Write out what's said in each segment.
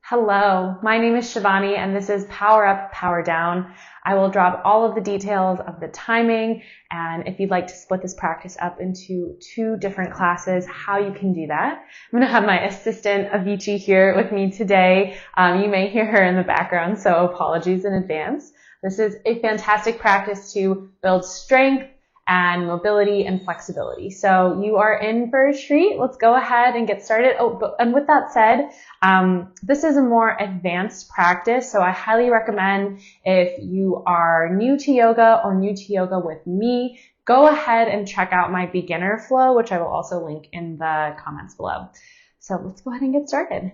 Hello, my name is Shivani and this is Power Up, Power Down. I will drop all of the details of the timing and if you'd like to split this practice up into 2 different classes, how you can do that. I'm going to have my assistant Avicii here with me today. You may hear her in the background, so apologies in advance. This is a fantastic practice to build strength and mobility and flexibility. So you are in for a treat. Let's go ahead and get started. And with that said, this is a more advanced practice. So I highly recommend if you are new to yoga or new to yoga with me, go ahead and check out my beginner flow, which I will also link in the comments below. So let's go ahead and get started.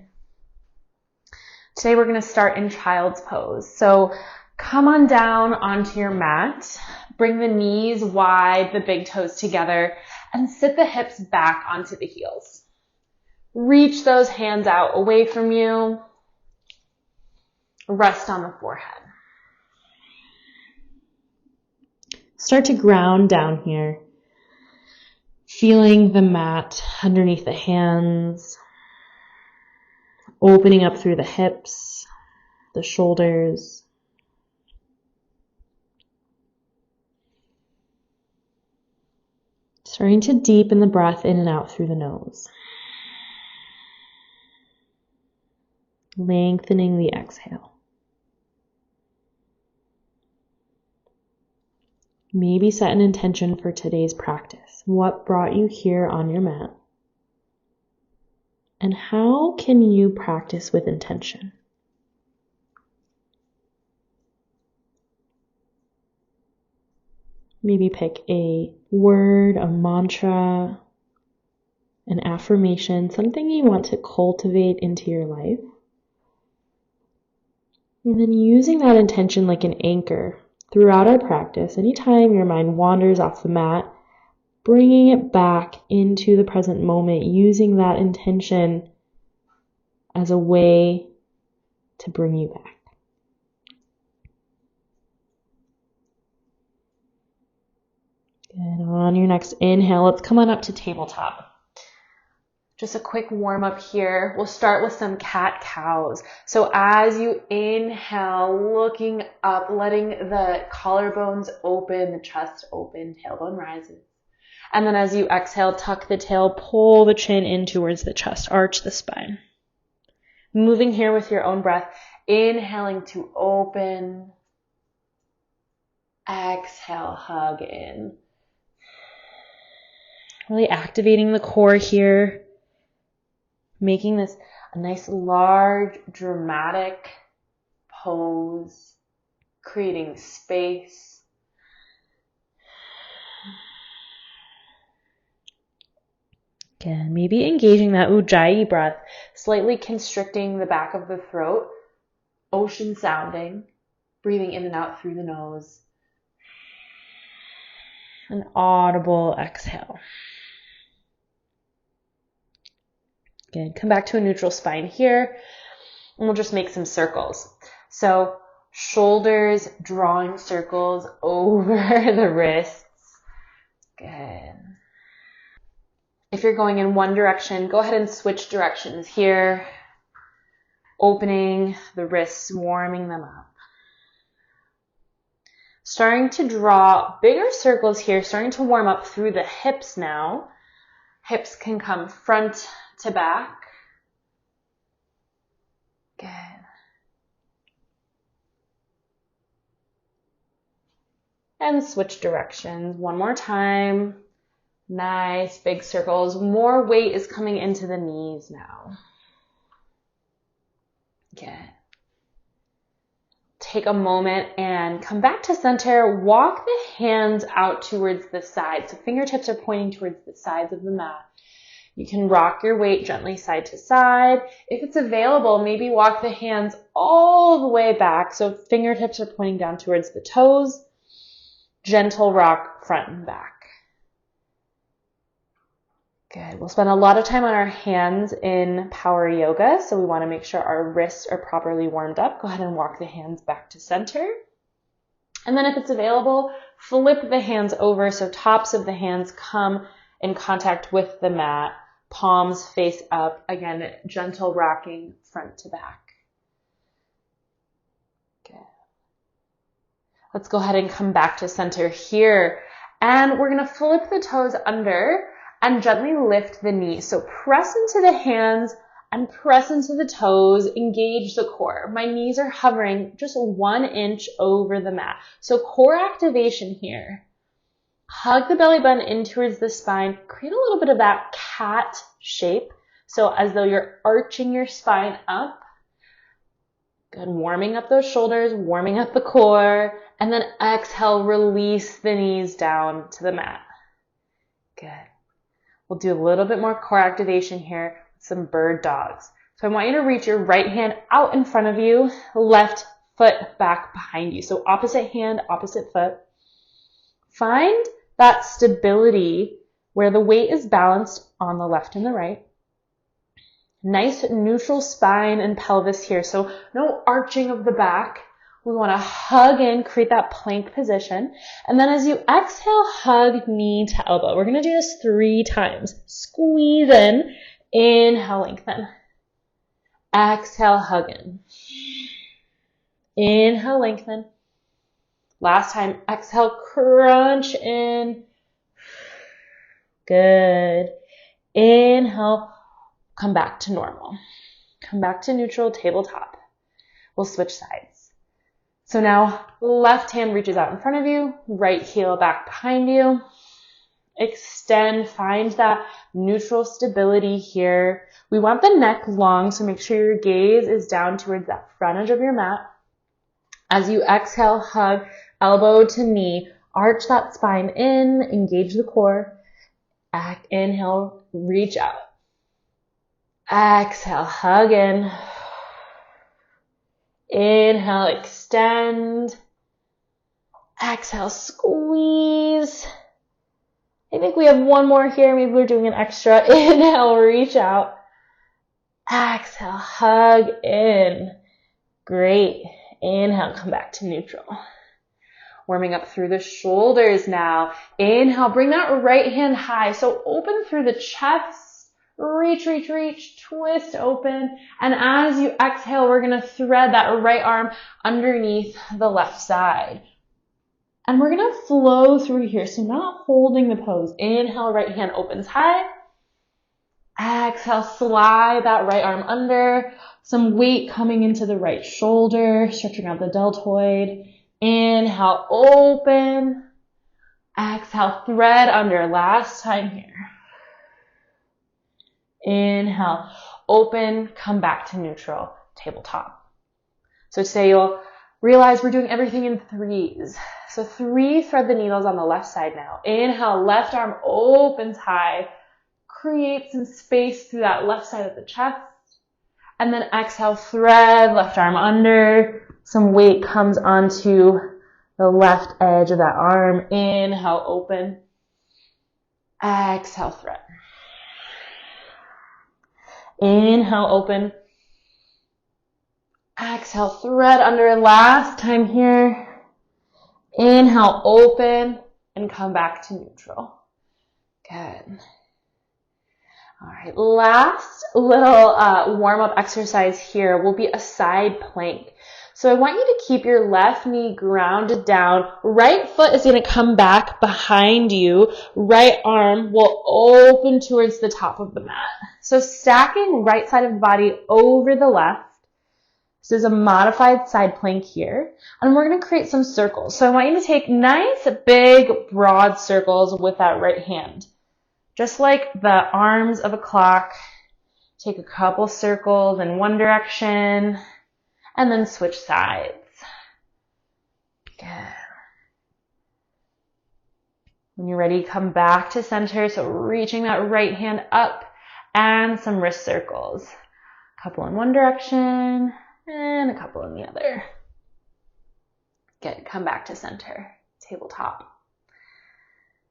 Today we're going to start in child's pose. So come on down onto your mat. Bring the knees wide, the big toes together, and sit the hips back onto the heels. Reach those hands out away from you. Rest on the forehead. Start to ground down here. Feeling the mat underneath the hands. Opening up through the hips, the shoulders. Starting to deepen the breath in and out through the nose. Lengthening the exhale. Maybe set an intention for today's practice. What brought you here on your mat? And how can you practice with intention? Maybe pick a word, a mantra, an affirmation, something you want to cultivate into your life. And then using that intention like an anchor throughout our practice, anytime your mind wanders off the mat, bringing it back into the present moment, using that intention as a way to bring you back. Good. On your next inhale, let's come on up to tabletop. Just a quick warm up here. We'll start with some cat-cows. So as you inhale, looking up, letting the collarbones open, the chest open, tailbone rises. And then as you exhale, tuck the tail, pull the chin in towards the chest, arch the spine. Moving here with your own breath, inhaling to open. Exhale, hug in. Really activating the core here, making this a nice, large, dramatic pose, creating space. Again, maybe engaging that Ujjayi breath, slightly constricting the back of the throat, ocean sounding, breathing in and out through the nose. An audible exhale. Good. Come back to a neutral spine here, and we'll just make some circles. So shoulders drawing circles over the wrists. Good. If you're going in one direction, go ahead and switch directions here. Opening the wrists, warming them up. Starting to draw bigger circles here, starting to warm up through the hips now. Hips can come front to back. Good. And switch directions one more time. Nice big circles. More weight is coming into the knees now. Good. Take a moment and come back to center. Walk the hands out towards the sides. So fingertips are pointing towards the sides of the mat. You can rock your weight gently side to side. If it's available, maybe walk the hands all the way back. So fingertips are pointing down towards the toes. Gentle rock front and back. Good. We'll spend a lot of time on our hands in power yoga, so we want to make sure our wrists are properly warmed up. Go ahead and walk the hands back to center. And then if it's available, flip the hands over so tops of the hands come in contact with the mat, palms face up. Again, gentle rocking front to back. Good. Let's go ahead and come back to center here. And we're going to flip the toes under and gently lift the knees. So press into the hands and press into the toes, engage the core. My knees are hovering just 1 inch over the mat. So core activation here. Hug the belly button in towards the spine. Create a little bit of that cat shape. So as though you're arching your spine up. Good. Warming up those shoulders, warming up the core. And then exhale, release the knees down to the mat. Good. We'll do a little bit more core activation here. Some bird dogs. So I want you to reach your right hand out in front of you, left foot back behind you. So opposite hand, opposite foot. Find that stability where the weight is balanced on the left and the right. Nice neutral spine and pelvis here. So no arching of the back. We want to hug in, create that plank position. And then as you exhale, hug knee to elbow. We're going to do this 3 times. Squeeze in. Inhale, lengthen. Exhale, hug in. Inhale, lengthen. Last time, exhale, crunch in. Good. Inhale, come back to normal. Come back to neutral, tabletop. We'll switch sides. So now, left hand reaches out in front of you, right heel back behind you. Extend, find that neutral stability here. We want the neck long, so make sure your gaze is down towards that front edge of your mat. As you exhale, hug, elbow to knee, arch that spine in, engage the core. Inhale, reach out. Exhale, hug in. Inhale, extend. Exhale, squeeze. I think we have one more here. Maybe we're doing an extra. Inhale, reach out. Exhale, hug in. Great. Inhale, come back to neutral. Warming up through the shoulders now. Inhale, bring that right hand high. So open through the chest. Reach, reach, reach. Twist open. And as you exhale, we're going to thread that right arm underneath the left side. And we're going to flow through here. So not holding the pose. Inhale, right hand opens high. Exhale, slide that right arm under. Some weight coming into the right shoulder, stretching out the deltoid. Inhale, open. Exhale, thread under. Last time here. Inhale, open, come back to neutral, tabletop. So today you'll realize we're doing everything in 3s. So 3 thread the needles on the left side now. Inhale, left arm opens high. Create some space through that left side of the chest. And then exhale, thread, left arm under. Some weight comes onto the left edge of that arm. Inhale, open. Exhale, thread. Inhale, open. Exhale, thread under. Last time here. Inhale, open, and come back to neutral. Good. All right, last little warm-up exercise here will be a side plank. So I want you to keep your left knee grounded down. Right foot is going to come back behind you. Right arm will open towards the top of the mat. So stacking right side of the body over the left. This is a modified side plank here. And we're going to create some circles. So I want you to take nice, big, broad circles with that right hand. Just like the arms of a clock. Take a couple circles in one direction. And then switch sides. Good. When you're ready, come back to center. So reaching that right hand up and some wrist circles. A couple in one direction and a couple in the other. Good. Come back to center. Tabletop.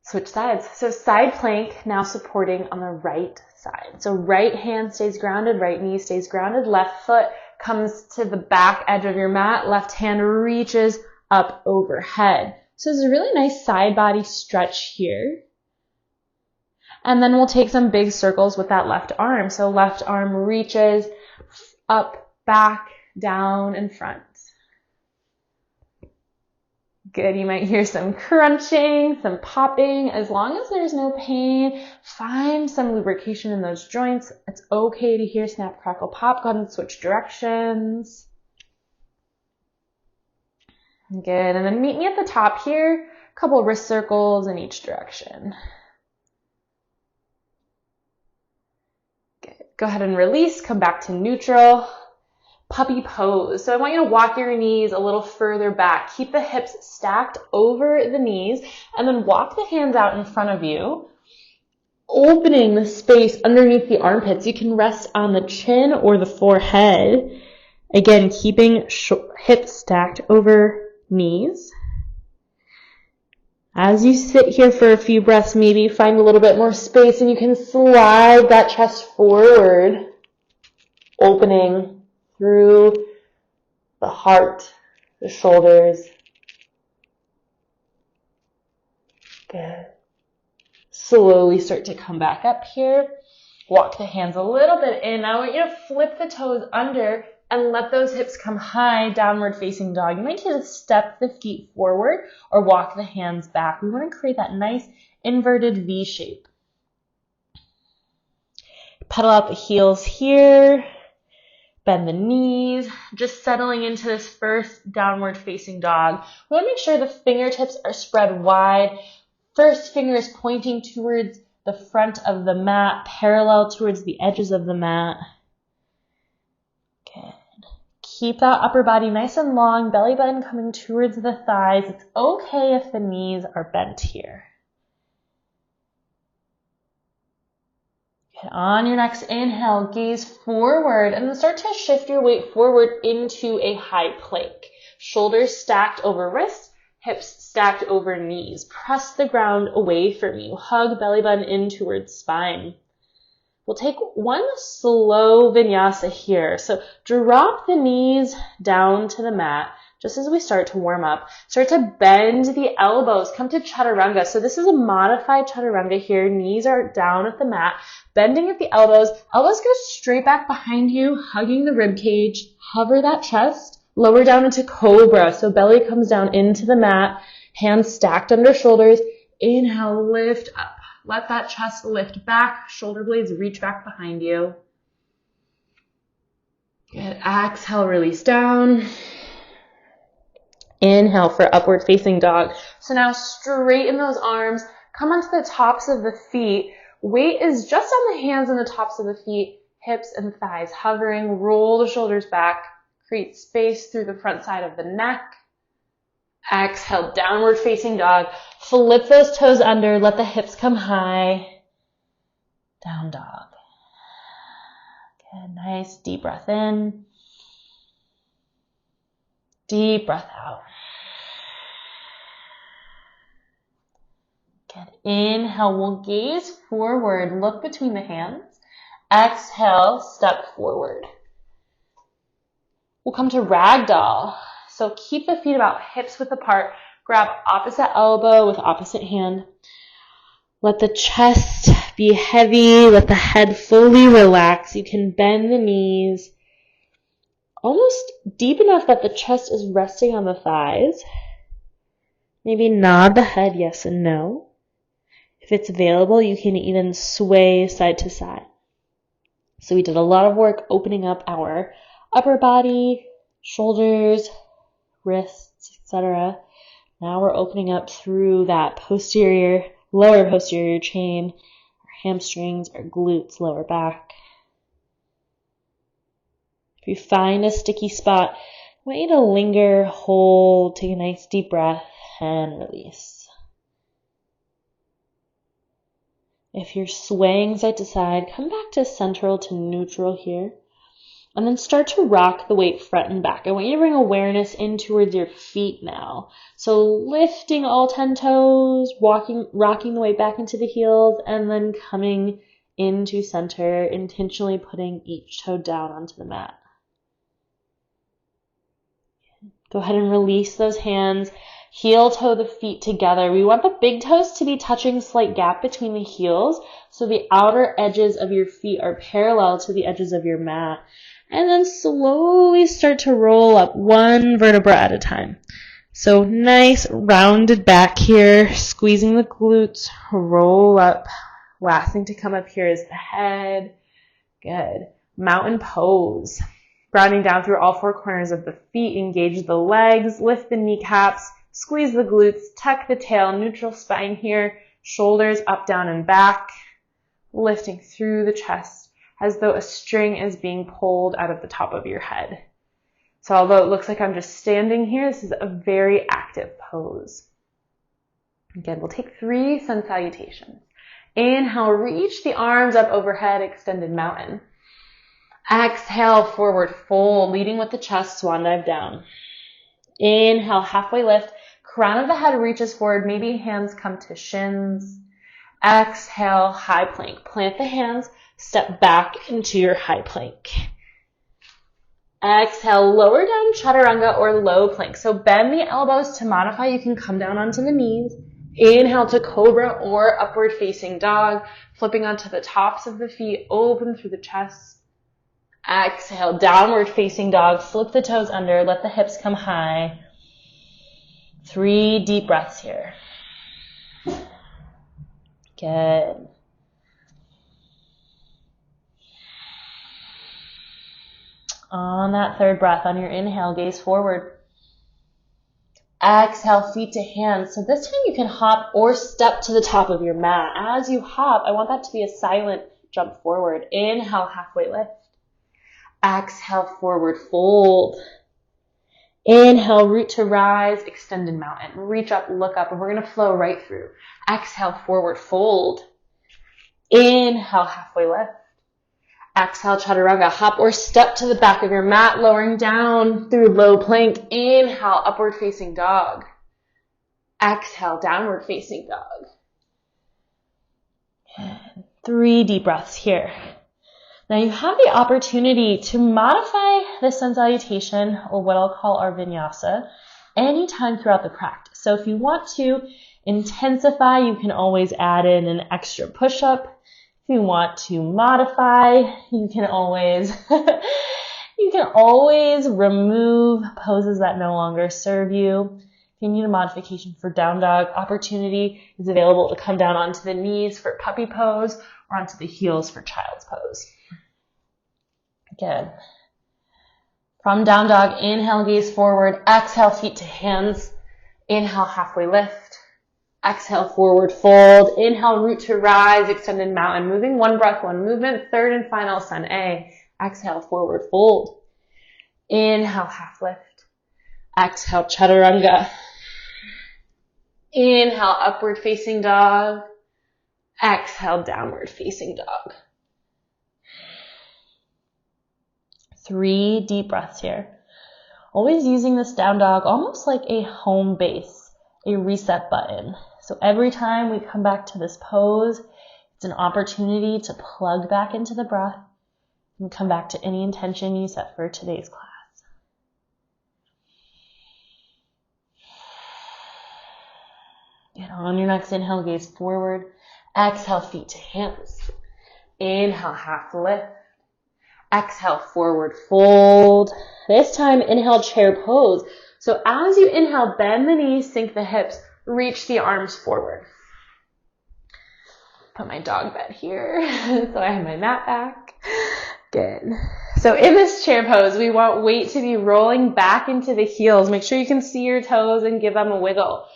Switch sides. So side plank now supporting on the right side. So right hand stays grounded, right knee stays grounded, left foot comes to the back edge of your mat, left hand reaches up overhead. So there's a really nice side body stretch here. And then we'll take some big circles with that left arm. So left arm reaches up, back, down, and front. Good. You might hear some crunching, some popping. As long as there's no pain, find some lubrication in those joints. It's okay to hear snap, crackle, pop. Go ahead and switch directions. Good. And then meet me at the top here. A couple wrist circles in each direction. Good. Go ahead and release. Come back to neutral. Puppy pose. So I want you to walk your knees a little further back. Keep the hips stacked over the knees and then walk the hands out in front of you, opening the space underneath the armpits. You can rest on the chin or the forehead. Again, keeping hips stacked over knees. As you sit here for a few breaths, maybe find a little bit more space and you can slide that chest forward, opening through the heart, the shoulders. Good. Slowly start to come back up here. Walk the hands a little bit in. I want you to flip the toes under and let those hips come high, downward facing dog. You might need to step the feet forward or walk the hands back. We want to create that nice inverted V shape. Pedal out the heels here. Bend the knees, just settling into this first downward facing dog. We want to make sure the fingertips are spread wide. First finger is pointing towards the front of the mat, parallel towards the edges of the mat. Good. Keep that upper body nice and long, belly button coming towards the thighs. It's okay if the knees are bent here. On your next inhale, gaze forward and then start to shift your weight forward into a high plank. Shoulders stacked over wrists, hips stacked over knees. Press the ground away from you. Hug belly button in towards spine. We'll take one slow vinyasa here. So drop the knees down to the mat. Just as we start to warm up, start to bend the elbows. Come to chaturanga. So this is a modified chaturanga here. Knees are down at the mat, bending at the elbows. Elbows go straight back behind you, hugging the rib cage. Hover that chest. Lower down into cobra. So belly comes down into the mat. Hands stacked under shoulders. Inhale, lift up. Let that chest lift back. Shoulder blades reach back behind you. Good. Exhale, release down. Inhale for upward facing dog. So now straighten those arms. Come onto the tops of the feet. Weight is just on the hands and the tops of the feet, hips and thighs hovering. Roll the shoulders back. Create space through the front side of the neck. Exhale, downward facing dog. Flip those toes under. Let the hips come high. Down dog. Good. Nice deep breath in. Deep breath out. Good. Inhale, we'll gaze forward, look between the hands. Exhale, step forward. We'll come to ragdoll. So keep the feet about hips width apart. Grab opposite elbow with opposite hand. Let the chest be heavy. Let the head fully relax. You can bend the knees almost deep enough that the chest is resting on the thighs. Maybe nod the head yes and no. If it's available, you can even sway side to side. So we did a lot of work opening up our upper body, shoulders, wrists, etc. Now we're opening up through that posterior, lower posterior chain, our hamstrings, our glutes, lower back. If you find a sticky spot, I want you to linger, hold, take a nice deep breath, and release. If you're swaying side to side, come back to central to neutral here. And then start to rock the weight front and back. I want you to bring awareness in towards your feet now. So lifting all 10 toes, rocking the weight back into the heels, and then coming into center, intentionally putting each toe down onto the mat. Go ahead and release those hands. Heel toe the feet together. We want the big toes to be touching a slight gap between the heels, so the outer edges of your feet are parallel to the edges of your mat. And then slowly start to roll up one vertebra at a time. So nice rounded back here, squeezing the glutes, roll up. Last thing to come up here is the head. Good. Mountain pose. Grounding down through all four corners of the feet, engage the legs, lift the kneecaps, squeeze the glutes, tuck the tail, neutral spine here, shoulders up, down, and back, lifting through the chest as though a string is being pulled out of the top of your head. So although it looks like I'm just standing here, this is a very active pose. Again, we'll take 3 sun salutations. Inhale, reach the arms up overhead, extended mountain. Exhale, forward fold, leading with the chest, swan dive down. Inhale, halfway lift, crown of the head reaches forward, maybe hands come to shins. Exhale, high plank. Plant the hands, step back into your high plank. Exhale, lower down chaturanga or low plank. So bend the elbows to modify. You can come down onto the knees. Inhale to cobra or upward facing dog, flipping onto the tops of the feet, open through the chest. Exhale, downward facing dog, flip the toes under, let the hips come high. 3 deep breaths here. Good. On that third breath, on your inhale, gaze forward. Exhale, feet to hands. So this time you can hop or step to the top of your mat. As you hop, I want that to be a silent jump forward. Inhale, halfway lift. Exhale, forward fold. Inhale, root to rise, extended mountain. Reach up, look up, and we're going to flow right through. Exhale, forward fold. Inhale, halfway lift. Exhale, chaturanga. Hop or step to the back of your mat, lowering down through low plank. Inhale, upward facing dog. Exhale, downward facing dog. And 3 deep breaths here. Now you have the opportunity to modify this sun salutation, or what I'll call our vinyasa, anytime throughout the practice. So if you want to intensify, you can always add in an extra push-up. If you want to modify, you can always remove poses that no longer serve you. If you need a modification for down dog, opportunity is available to come down onto the knees for puppy pose or onto the heels for child's pose. Good. From down dog, inhale, gaze forward. Exhale, feet to hands. Inhale, halfway lift. Exhale, forward fold. Inhale, root to rise, extended mountain. Moving 1 breath, 1 movement. Third and final, sun A. Exhale, forward fold. Inhale, half lift. Exhale, chaturanga. Inhale, upward facing dog. Exhale, downward facing dog. 3 deep breaths here. Always using this down dog almost like a home base, a reset button. So every time we come back to this pose, it's an opportunity to plug back into the breath and come back to any intention you set for today's class. Get on your next inhale, gaze forward. Exhale, feet to hands. Inhale, half lift. Exhale, forward fold. This time, inhale, chair pose. So as you inhale, bend the knees, sink the hips, reach the arms forward. Put my dog bed here so I have my mat back. Good. So in this chair pose, we want weight to be rolling back into the heels. Make sure you can see your toes and give them a wiggle.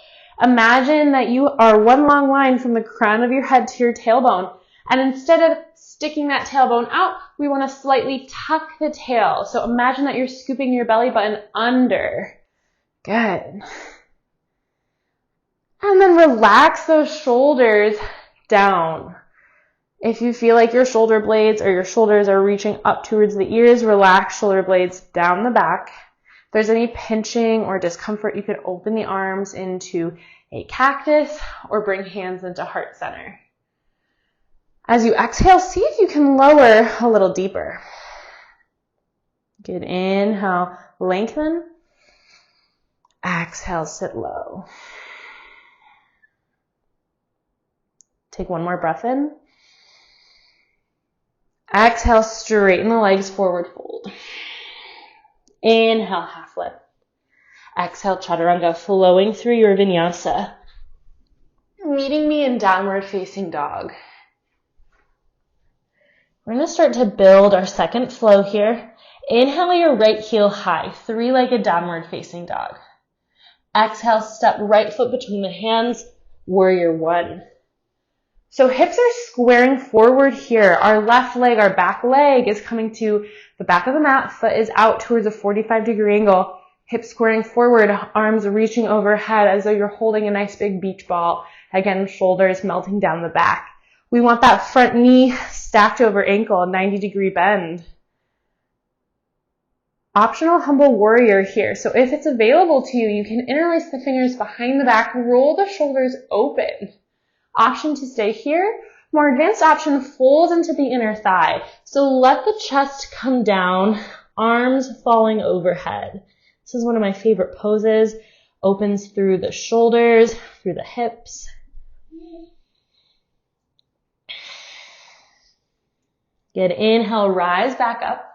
Imagine that you are one long line from the crown of your head to your tailbone. And instead of sticking that tailbone out, we want to slightly tuck the tail. So imagine that you're scooping your belly button under. Good. And then relax those shoulders down. If you feel like your shoulder blades or your shoulders are reaching up towards the ears, relax shoulder blades down the back. If there's any pinching or discomfort, you could open the arms into a cactus or bring hands into heart center. As you exhale, see if you can lower a little deeper. Good. Inhale, lengthen. Exhale, sit low. Take one more breath in. Exhale, straighten the legs, forward fold. Inhale, half lift. Exhale, chaturanga, flowing through your vinyasa. Meeting me in downward facing dog. We're going to start to build our second flow here. Inhale your right heel high, three-legged downward facing dog. Exhale, step right foot between the hands, warrior one. So hips are squaring forward here. Our left leg, our back leg is coming to the back of the mat. Foot is out towards a 45-degree angle. Hips squaring forward, arms reaching overhead as though you're holding a nice big beach ball. Again, shoulders melting down the back. We want that front knee stacked over ankle, a 90-degree bend. Optional humble warrior here. So if it's available to you, you can interlace the fingers behind the back, roll the shoulders open. Option to stay here. More advanced option, fold into the inner thigh. So let the chest come down, arms falling overhead. This is one of my favorite poses. Opens through the shoulders, through the hips. Good. Inhale, rise back up.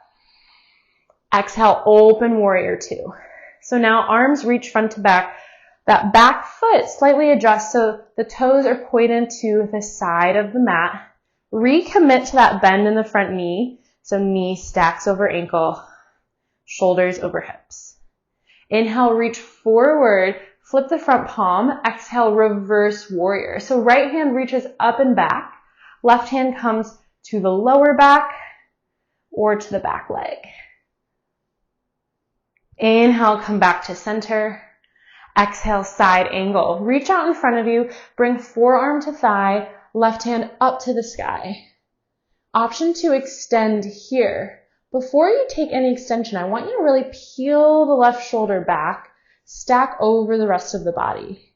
Exhale, open warrior two. So now arms reach front to back. That back foot slightly adjusts so the toes are pointed to the side of the mat. Recommit to that bend in the front knee. So knee stacks over ankle, shoulders over hips. Inhale, reach forward, flip the front palm. Exhale, reverse warrior. So right hand reaches up and back. Left hand comes to the lower back or to the back leg. Inhale, come back to center. Exhale, side angle. Reach out in front of you. Bring forearm to thigh. Left hand up to the sky. Option to extend here. Before you take any extension, I want you to really peel the left shoulder back. Stack over the rest of the body.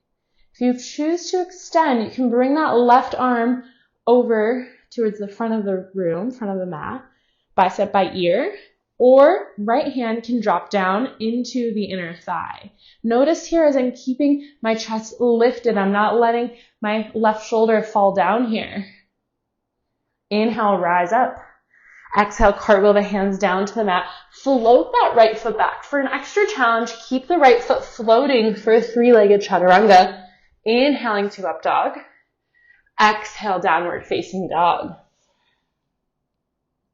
If you choose to extend, you can bring that left arm over towards the front of the room, front of the mat, bicep by ear. Or right hand can drop down into the inner thigh. Notice here as I'm keeping my chest lifted, I'm not letting my left shoulder fall down here. Inhale, rise up. Exhale, cartwheel the hands down to the mat. Float that right foot back. For an extra challenge, keep the right foot floating for a three-legged chaturanga. Inhaling to up dog. Exhale, downward facing dog.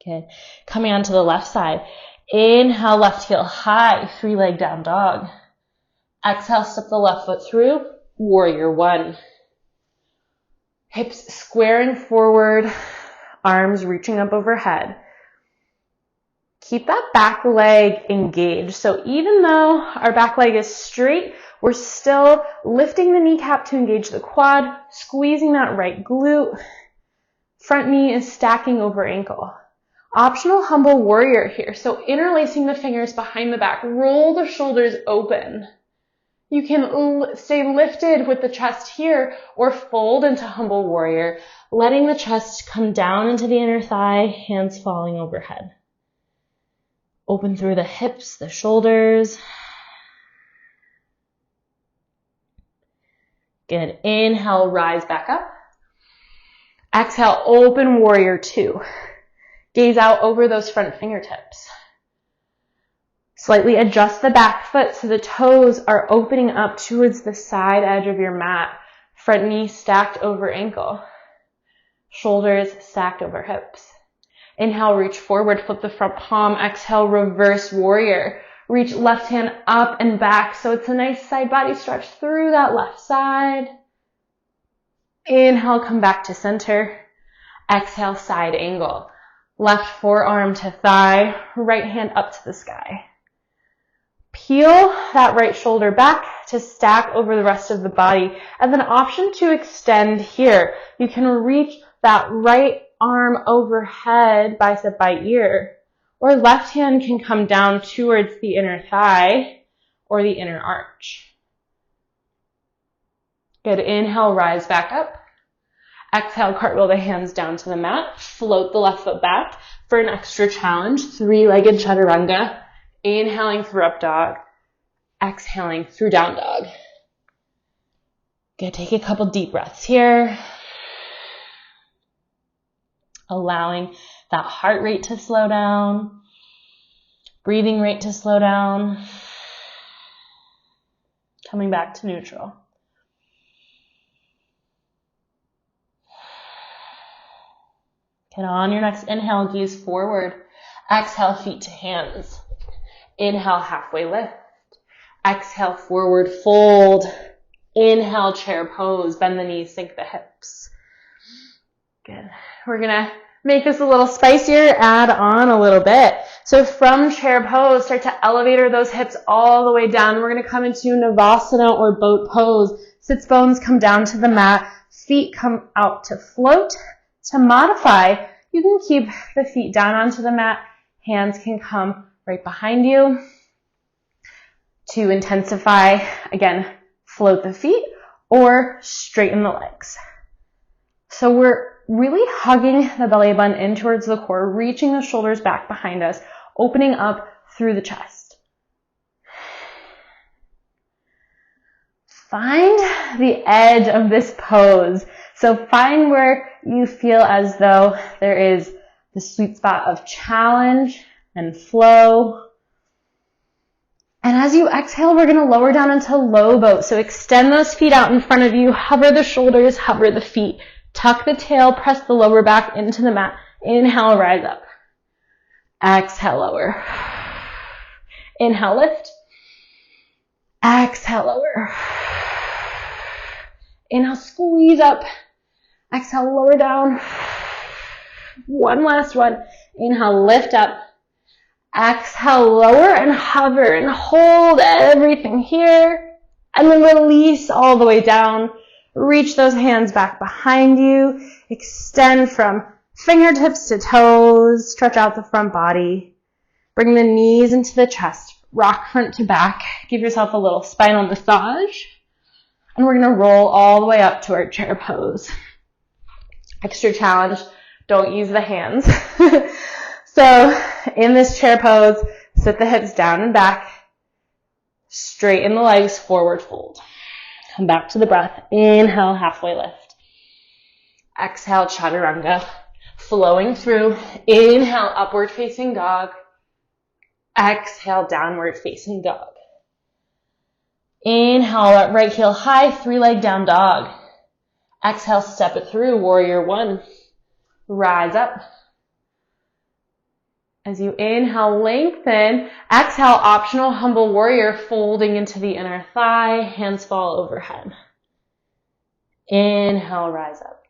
Good. Coming onto the left side. Inhale, left heel high, three-leg down dog. Exhale, step the left foot through, warrior one. Hips squaring forward, arms reaching up overhead. Keep that back leg engaged. So even though our back leg is straight, we're still lifting the kneecap to engage the quad, squeezing that right glute. Front knee is stacking over ankle. Optional humble warrior here. So interlacing the fingers behind the back, roll the shoulders open. You can stay lifted with the chest here or fold into humble warrior, letting the chest come down into the inner thigh, hands falling overhead. Open through the hips, the shoulders. Good. Inhale, rise back up. Exhale, open warrior two. Gaze out over those front fingertips. Slightly adjust the back foot so the toes are opening up towards the side edge of your mat. Front knee stacked over ankle. Shoulders stacked over hips. Inhale, reach forward, flip the front palm. Exhale, reverse warrior. Reach left hand up and back so it's a nice side body stretch through that left side. Inhale, come back to center. Exhale, side angle. Left forearm to thigh, right hand up to the sky. Peel that right shoulder back to stack over the rest of the body. And then option to extend here. You can reach that right arm overhead, bicep by ear. Or left hand can come down towards the inner thigh or the inner arch. Good. Inhale, rise back up. Exhale, cartwheel the hands down to the mat. Float the left foot back for an extra challenge. Three-legged chaturanga. Inhaling through up dog. Exhaling through down dog. Good. Take a couple deep breaths here. Allowing that heart rate to slow down. Breathing rate to slow down. Coming back to neutral. Get on your next inhale, gaze forward. Exhale, feet to hands. Inhale, halfway lift. Exhale, forward fold. Inhale, chair pose. Bend the knees, sink the hips. Good. We're going to make this a little spicier, add on a little bit. So from chair pose, start to elevate those hips all the way down. We're going to come into Navasana or boat pose. Sits bones come down to the mat. Feet come out to float. To modify, you can keep the feet down onto the mat. Hands can come right behind you. To intensify, again, float the feet or straighten the legs. So we're really hugging the belly button in towards the core, reaching the shoulders back behind us, opening up through the chest. Find the edge of this pose. So find where you feel as though there is the sweet spot of challenge and flow. And as you exhale, we're going to lower down into low boat. So extend those feet out in front of you, hover the shoulders, hover the feet. Tuck the tail, press the lower back into the mat. Inhale, rise up. Exhale, lower. Inhale, lift. Exhale, lower. Inhale, squeeze up. Exhale, lower down. One last one. Inhale, lift up. Exhale, lower and hover and hold everything here. And then release all the way down. Reach those hands back behind you. Extend from fingertips to toes. Stretch out the front body. Bring the knees into the chest. Rock front to back. Give yourself a little spinal massage. And we're going to roll all the way up to our chair pose. Extra challenge, don't use the hands. So in this chair pose, sit the hips down and back. Straighten the legs, forward fold. Come back to the breath. Inhale, halfway lift. Exhale, chaturanga. Flowing through. Inhale, upward facing dog. Exhale, downward facing dog. Inhale, right heel high, 3-leg down dog. Exhale, step it through, warrior one. Rise up. As you inhale, lengthen. Exhale, optional humble warrior, folding into the inner thigh. Hands fall overhead. Inhale, rise up.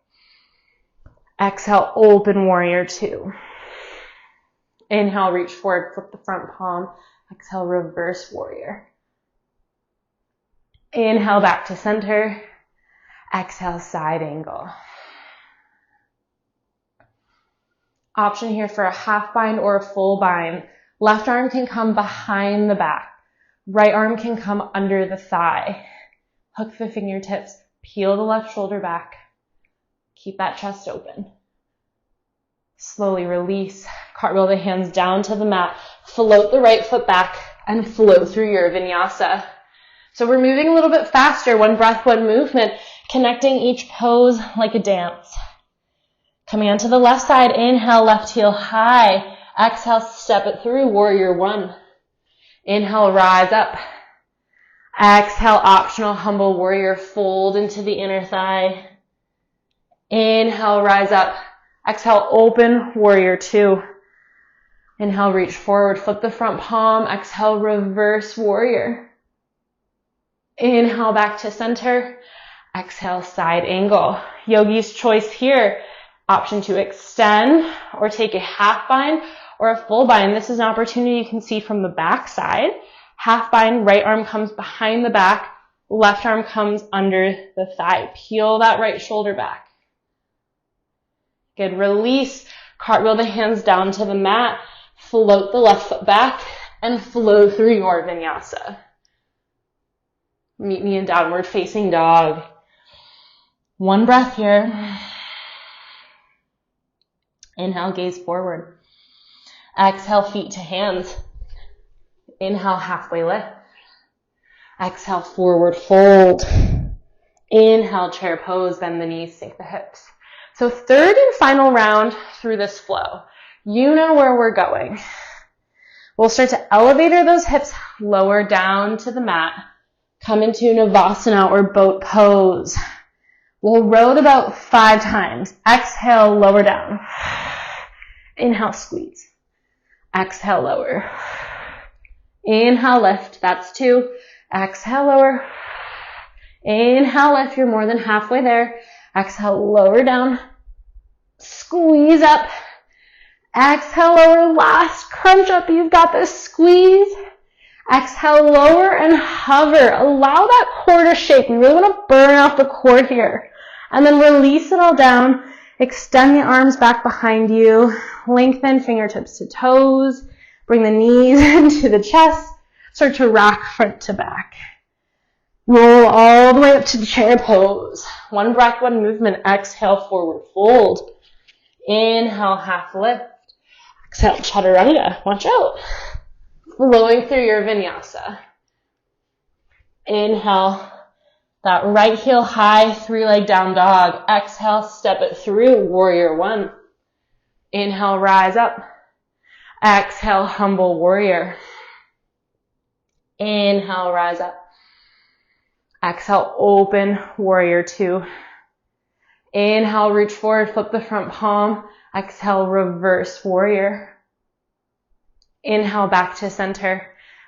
Exhale, open warrior two. Inhale, reach forward, flip the front palm. Exhale, reverse warrior. Inhale, back to center. Exhale, side angle. Option here for a half bind or a full bind. Left arm can come behind the back. Right arm can come under the thigh. Hook the fingertips. Peel the left shoulder back. Keep that chest open. Slowly release. Cartwheel the hands down to the mat. Float the right foot back and flow through your vinyasa. So we're moving a little bit faster. One breath, one movement. Connecting each pose like a dance. Coming onto the left side, inhale, left heel high. Exhale, step it through, warrior one. Inhale, rise up. Exhale, optional humble warrior, fold into the inner thigh. Inhale, rise up. Exhale, open warrior two. Inhale, reach forward, flip the front palm. Exhale, reverse warrior. Inhale, back to center. Exhale, side angle. Yogi's choice here. Option to extend or take a half bind or a full bind. This is an opportunity you can see from the back side. Half bind, right arm comes behind the back, left arm comes under the thigh. Peel that right shoulder back. Good. Release. Cartwheel the hands down to the mat. Float the left foot back and flow through your vinyasa. Meet me in downward facing dog. One breath here. Inhale, gaze forward. Exhale, feet to hands. Inhale, halfway lift. Exhale, forward fold. Inhale, chair pose, bend the knees, sink the hips. So third and final round through this flow. You know where we're going. We'll start to elevate those hips lower down to the mat. Come into Navasana or boat pose. We'll row it about 5 times. Exhale, lower down. Inhale, squeeze. Exhale, lower. Inhale, lift. That's 2. Exhale, lower. Inhale, lift. You're more than halfway there. Exhale, lower down. Squeeze up. Exhale, lower. Last crunch up. You've got this. Squeeze. Exhale, lower and hover. Allow that core to shake. We really want to burn off the core here. And then release it all down. Extend the arms back behind you. Lengthen fingertips to toes. Bring the knees into the chest. Start to rock front to back. Roll all the way up to the chair pose. 1 breath, 1 movement. Exhale, forward fold. Inhale, half lift. Exhale, chaturanga. Watch out. Flowing through your vinyasa. Inhale, that right heel high, 3-leg down dog. Exhale, step it through, warrior 1. Inhale, rise up. Exhale, humble warrior. Inhale, rise up. Exhale, open warrior 2. Inhale, reach forward, flip the front palm. Exhale, reverse warrior. Inhale, back to center.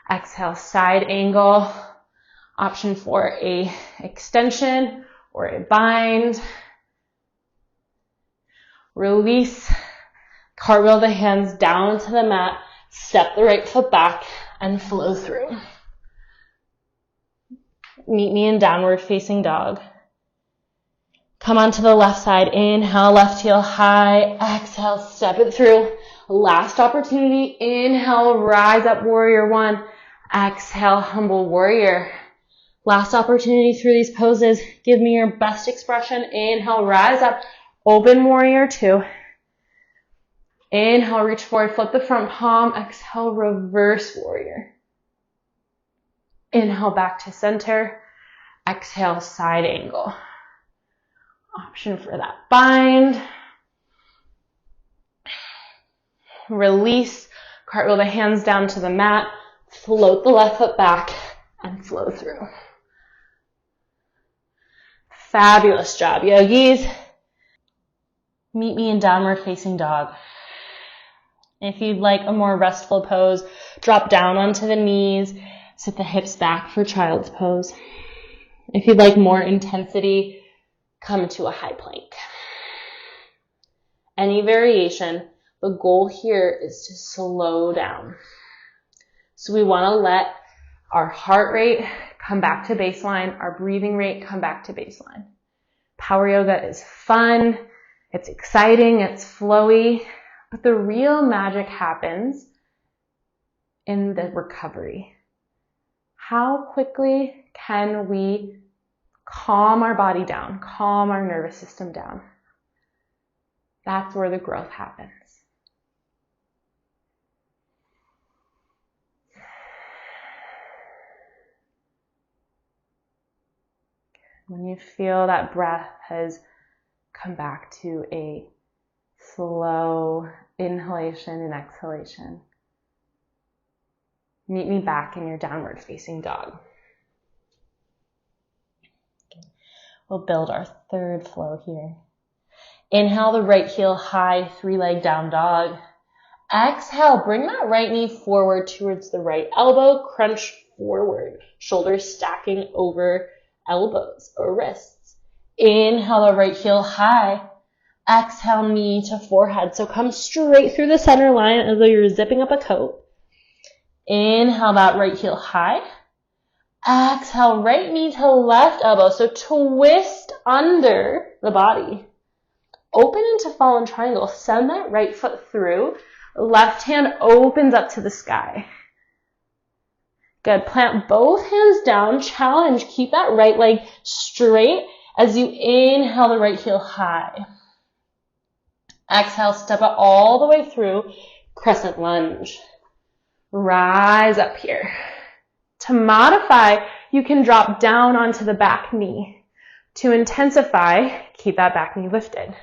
Exhale, side angle. Option for a extension or a bind. Release. Cartwheel the hands down to the mat. Step the right foot back and flow through. Meet me in downward facing dog. Come onto the left side. Inhale, left heel high. Exhale, step it through. Last opportunity. Inhale, rise up, warrior 1. Exhale, humble warrior. Last opportunity through these poses. Give me your best expression. Inhale, rise up, open warrior 2. Inhale, reach forward, flip the front palm. Exhale, reverse warrior. Inhale, back to center. Exhale, side angle. Option for that bind. Release. Cartwheel the hands down to the mat. Float the left foot back and flow through. Fabulous job, yogis. Meet me in downward facing dog. If you'd like a more restful pose, drop down onto the knees, sit the hips back for child's pose. If you'd like more intensity, come to a high plank. Any variation, the goal here is to slow down. So we want to let our heart rate come back to baseline, our breathing rate come back to baseline. Power yoga is fun, it's exciting, it's flowy, but the real magic happens in the recovery. How quickly can we calm our body down, calm our nervous system down? That's where the growth happens. When you feel that breath has come back to a slow inhalation and exhalation, meet me back in your downward facing dog. We'll build our third flow here. Inhale the right heel high, 3-leg down dog. Exhale, bring that right knee forward towards the right elbow, crunch forward, shoulders stacking over elbows or wrists. Inhale the right heel high. Exhale, knee to forehead. So come straight through the center line as though you're zipping up a coat. Inhale that right heel high. Exhale, right knee to left elbow. So twist under the body. Open into fallen triangle. Send that right foot through. Left hand opens up to the sky. Good. Plant both hands down. Challenge. Keep that right leg straight as you inhale the right heel high. Exhale, step it all the way through. Crescent lunge. Rise up here. To modify, you can drop down onto the back knee. To intensify, keep that back knee lifted.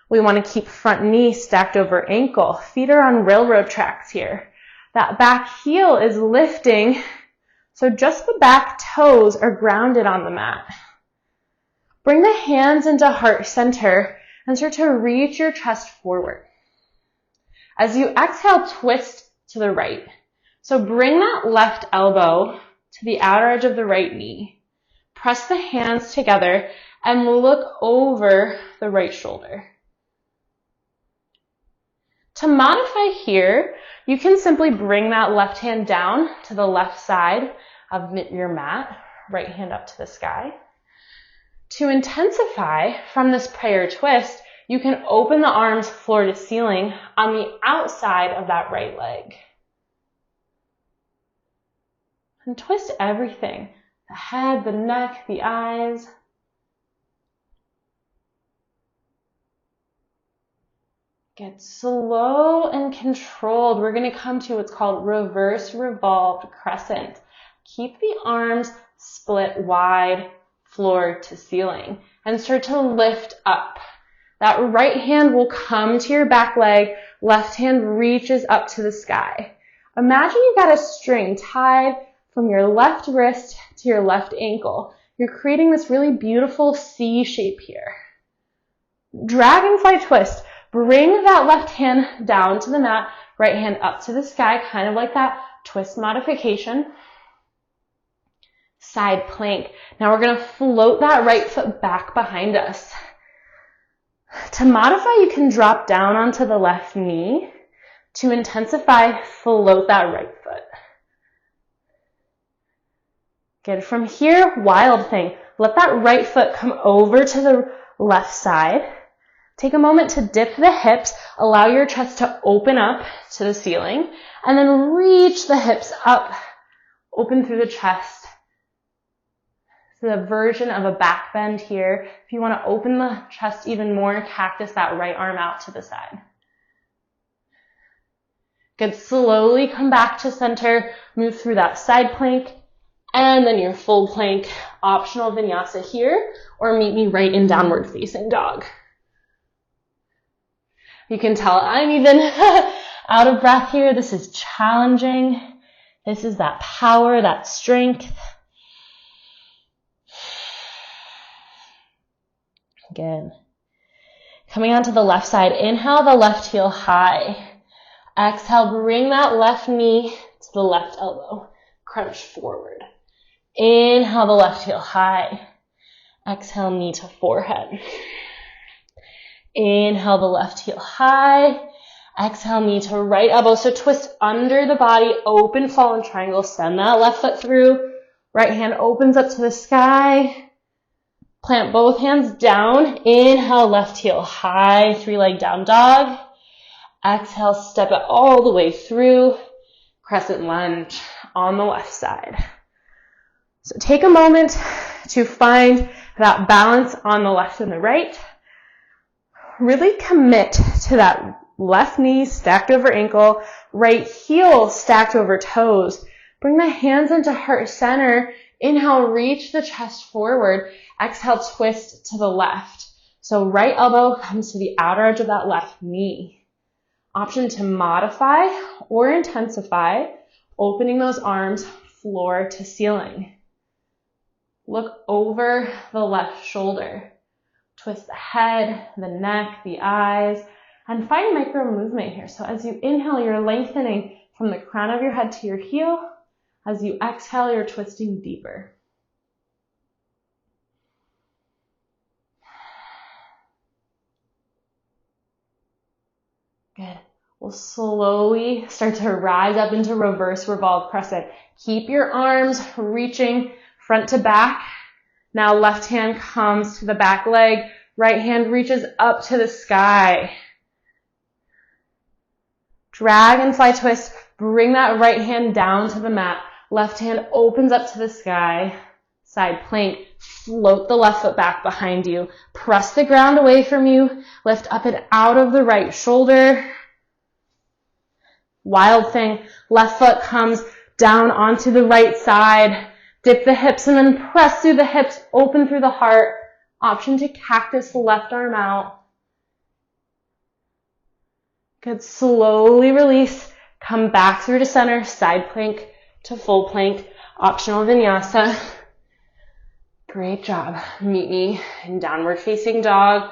We want to keep front knee stacked over ankle. Feet are on railroad tracks here. That back heel is lifting So just the back toes are grounded on the mat. Bring the hands into heart center and start to reach your chest forward. As you exhale, twist to the right. So bring that left elbow to the outer edge of the right knee. Press the hands together and look over the right shoulder. To modify here, you can simply bring that left hand down to the left side of your mat, right hand up to the sky. To intensify from this prayer twist, you can open the arms floor to ceiling on the outside of that right leg. And twist everything, the head, the neck, the eyes. Get slow and controlled. We're going to come to what's called reverse revolved crescent. Keep the arms split wide, floor to ceiling, and start to lift up. That right hand will come to your back leg, left hand reaches up to the sky. Imagine you've got a string tied from your left wrist to your left ankle. You're creating this really beautiful C shape here. Dragonfly twist. Bring that left hand down to the mat, right hand up to the sky, kind of like that twist modification. Side plank. Now we're going to float that right foot back behind us. To modify, you can drop down onto the left knee. To intensify, float that right foot. Good. From here, wild thing. Let that right foot come over to the left side. Take a moment to dip the hips, allow your chest to open up to the ceiling, and then reach the hips up, open through the chest. So the version of a back bend here. If you want to open the chest even more, cactus that right arm out to the side. Good. Slowly come back to center, move through that side plank, and then your full plank, optional vinyasa here, or meet me right in downward facing dog. You can tell I'm even out of breath here. This is challenging. This is that power, that strength. Again. Coming onto the left side. Inhale the left heel high. Exhale, bring that left knee to the left elbow. Crunch forward. Inhale the left heel high. Exhale, knee to forehead. Inhale the left heel high. Exhale, knee to right elbow. So twist under the body, open fallen triangle. Send that left foot through. Right hand opens up to the sky. Plant both hands down. Inhale, left heel high. 3-leg down dog. Exhale, step it all the way through. Crescent lunge on the left side. So take a moment to find that balance on the left and the right. Really commit to that left knee stacked over ankle, right heel stacked over toes. Bring the hands into heart center. Inhale, reach the chest forward. Exhale, twist to the left. So right elbow comes to the outer edge of that left knee. Option to modify or intensify, opening those arms floor to ceiling. Look over the left shoulder. Twist the head, the neck, the eyes, and find micro movement here. So as you inhale, you're lengthening from the crown of your head to your heel. As you exhale, you're twisting deeper. Good. We'll slowly start to rise up into reverse revolved crescent. Keep your arms reaching front to back. Now left hand comes to the back leg. Right hand reaches up to the sky. Dragonfly twist. Bring that right hand down to the mat. Left hand opens up to the sky. Side plank. Float the left foot back behind you. Press the ground away from you. Lift up and out of the right shoulder. Wild thing. Left foot comes down onto the right side. Dip the hips and then press through the hips, open through the heart. Option to cactus the left arm out. Good. Slowly release. Come back through to center, side plank to full plank. Optional vinyasa. Great job. Meet me in downward facing dog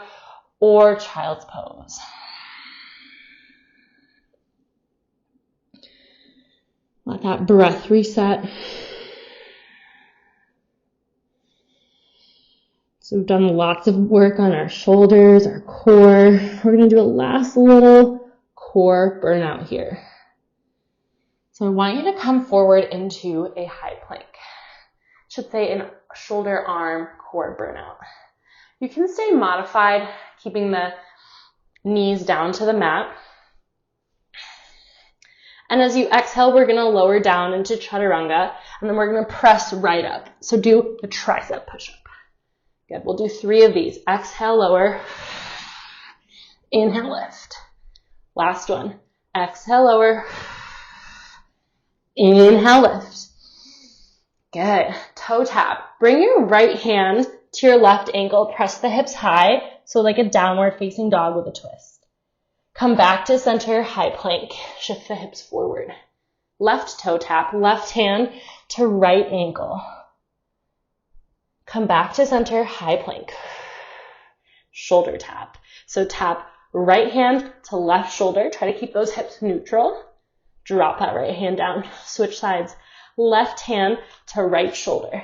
or child's pose. Let that breath reset. So we've done lots of work on our shoulders, our core. We're going to do a last little core burnout here. So I want you to come forward into a high plank. Should say an shoulder, arm, core burnout. You can stay modified, keeping the knees down to the mat. And as you exhale, we're going to lower down into chaturanga, and then we're going to press right up. So do a tricep push-up. Good. We'll do 3 of these. Exhale, lower. Inhale, lift. Last one. Exhale, lower. Inhale, lift. Good. Toe tap. Bring your right hand to your left ankle. Press the hips high, so like a downward facing dog with a twist. Come back to center, high plank. Shift the hips forward. Left toe tap, left hand to right ankle. Come back to center, high plank. Shoulder tap. So tap right hand to left shoulder. Try to keep those hips neutral. Drop that right hand down. Switch sides. Left hand to right shoulder.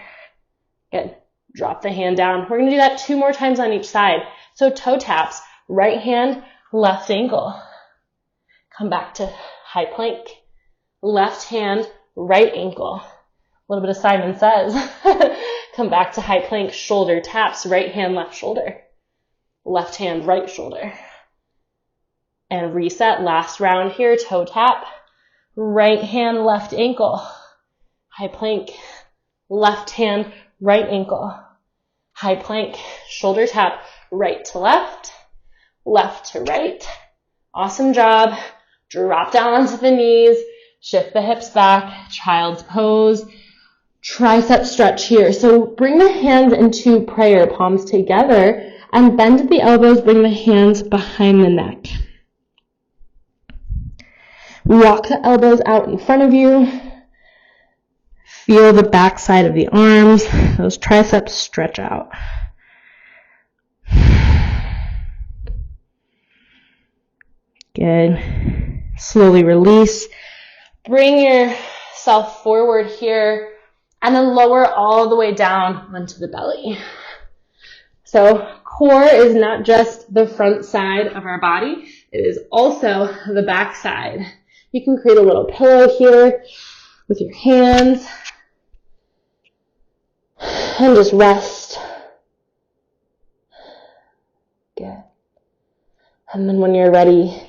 Good. Drop the hand down. We're going to do that 2 more times on each side. So toe taps, right hand, left ankle. Come back to high plank. Left hand, right ankle. A little bit of Simon Says. Come back to high plank. Shoulder taps. Right hand, left shoulder. Left hand, right shoulder. And reset. Last round here. Toe tap. Right hand, left ankle. High plank. Left hand, right ankle. High plank. Shoulder tap. Right to left. Left to right. Awesome job. Drop down onto the knees. Shift the hips back. Child's pose. Tricep stretch here. So bring the hands into prayer, palms together, and bend at the elbows. Bring the hands behind the neck. Walk the elbows out in front of you. Feel the back side of the arms. Those triceps stretch out. Good. Slowly release. Bring yourself forward here and then lower all the way down onto the belly. So core is not just the front side of our body. It is also the back side. You can create a little pillow here with your hands and just rest. Good. And then when you're ready,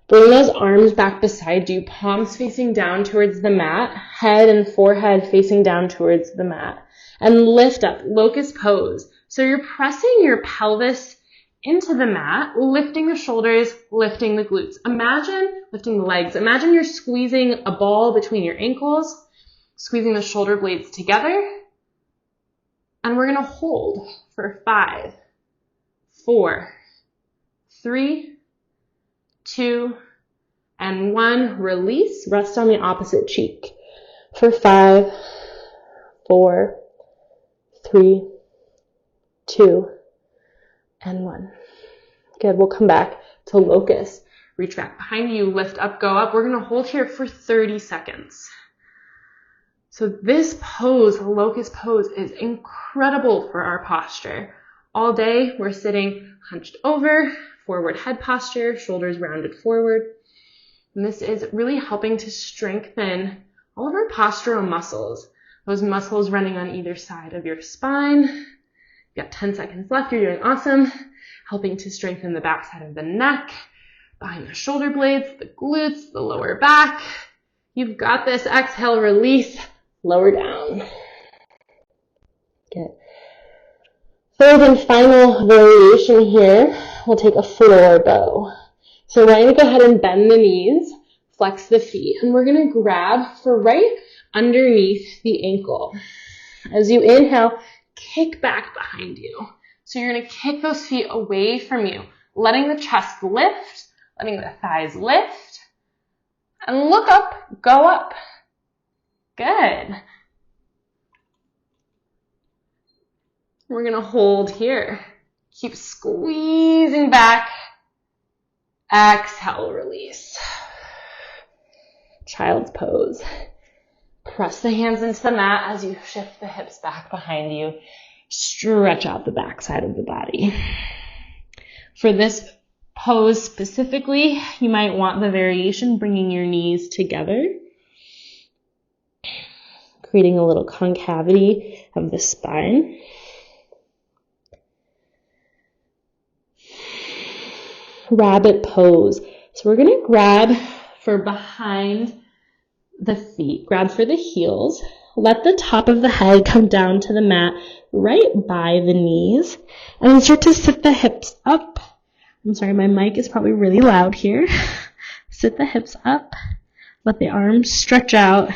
bring those arms back beside you, palms facing down towards the mat, head and forehead facing down towards the mat. And lift up, locust pose. So you're pressing your pelvis into the mat, lifting the shoulders, lifting the glutes. Imagine lifting the legs. Imagine you're squeezing a ball between your ankles, squeezing the shoulder blades together. And we're going to hold for 5, 4, 3, 2, and 1. Release. Rest on the opposite cheek for 5, 4, 3, 2, and 1. Good. We'll come back to locust. Reach back behind you, lift up, go up. We're going to hold here for 30 seconds. So this pose, locust pose, is incredible for our posture. All day, we're sitting hunched over, forward head posture, shoulders rounded forward. And this is really helping to strengthen all of our postural muscles. Those muscles running on either side of your spine. You've got 10 seconds left. You're doing awesome. Helping to strengthen the back side of the neck, behind the shoulder blades, the glutes, the lower back. You've got this. Exhale, release, lower down. Good. Third and final variation here, we'll take a floor bow. So we're going to go ahead and bend the knees, flex the feet, and we're going to grab for right underneath the ankle. As you inhale, kick back behind you. So you're going to kick those feet away from you, letting the chest lift, letting the thighs lift, and look up, go up. Good. We're going to hold here. Keep squeezing back. Exhale, release. Child's pose. Press the hands into the mat as you shift the hips back behind you. Stretch out the back side of the body. For this pose specifically, you might want the variation bringing your knees together, creating a little concavity of the spine. Rabbit pose. So we're going to grab for behind the feet. Grab for the heels. Let the top of the head come down to the mat right by the knees. And then start to sit the hips up. I'm sorry, my mic is probably really loud here. Sit the hips up. Let the arms stretch out.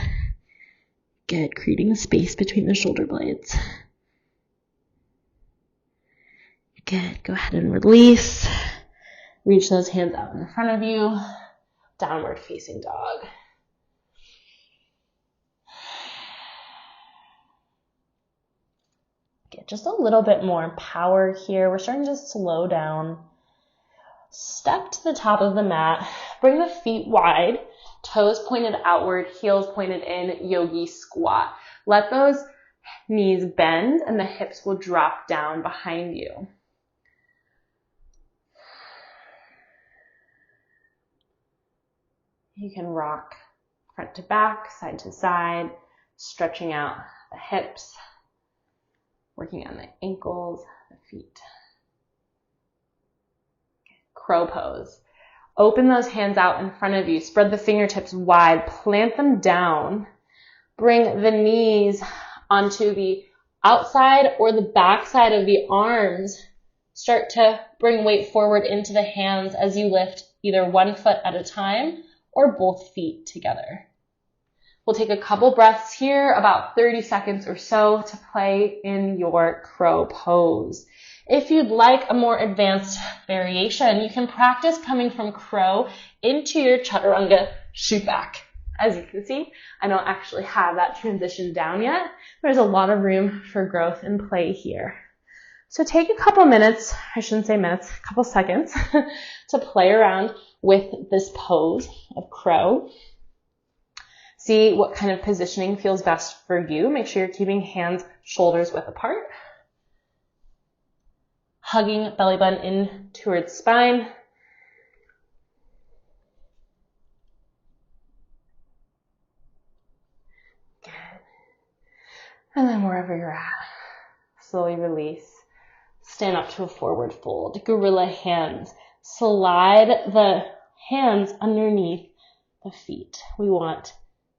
Good, creating a space between the shoulder blades. Good, go ahead and release. Reach those hands out in front of you. Downward facing dog. Get just a little bit more power here. We're starting to slow down. Step to the top of the mat. Bring the feet wide. Toes pointed outward. Heels pointed in. Yogi squat. Let those knees bend and the hips will drop down behind you. You can rock front to back, side to side, stretching out the hips, working on the ankles, the feet. Crow pose. Open those hands out in front of you. Spread the fingertips wide. Plant them down. Bring the knees onto the outside or the back side of the arms. Start to bring weight forward into the hands as you lift either one foot at a time or both feet together. We'll take a couple breaths here, about 30 seconds or so, to play in your crow pose. If you'd like a more advanced variation, you can practice coming from crow into your chaturanga shoot back. As you can see, I don't actually have that transition down yet. There's a lot of room for growth and play here. So take a couple minutes, I shouldn't say minutes, a couple seconds to play around with this pose of crow. See what kind of positioning feels best for you. Make sure you're keeping hands, shoulders width apart. Hugging belly button in towards spine. Good. And then wherever you're at, slowly release. Stand up to a forward fold. Gorilla hands. Slide the hands underneath the feet. We want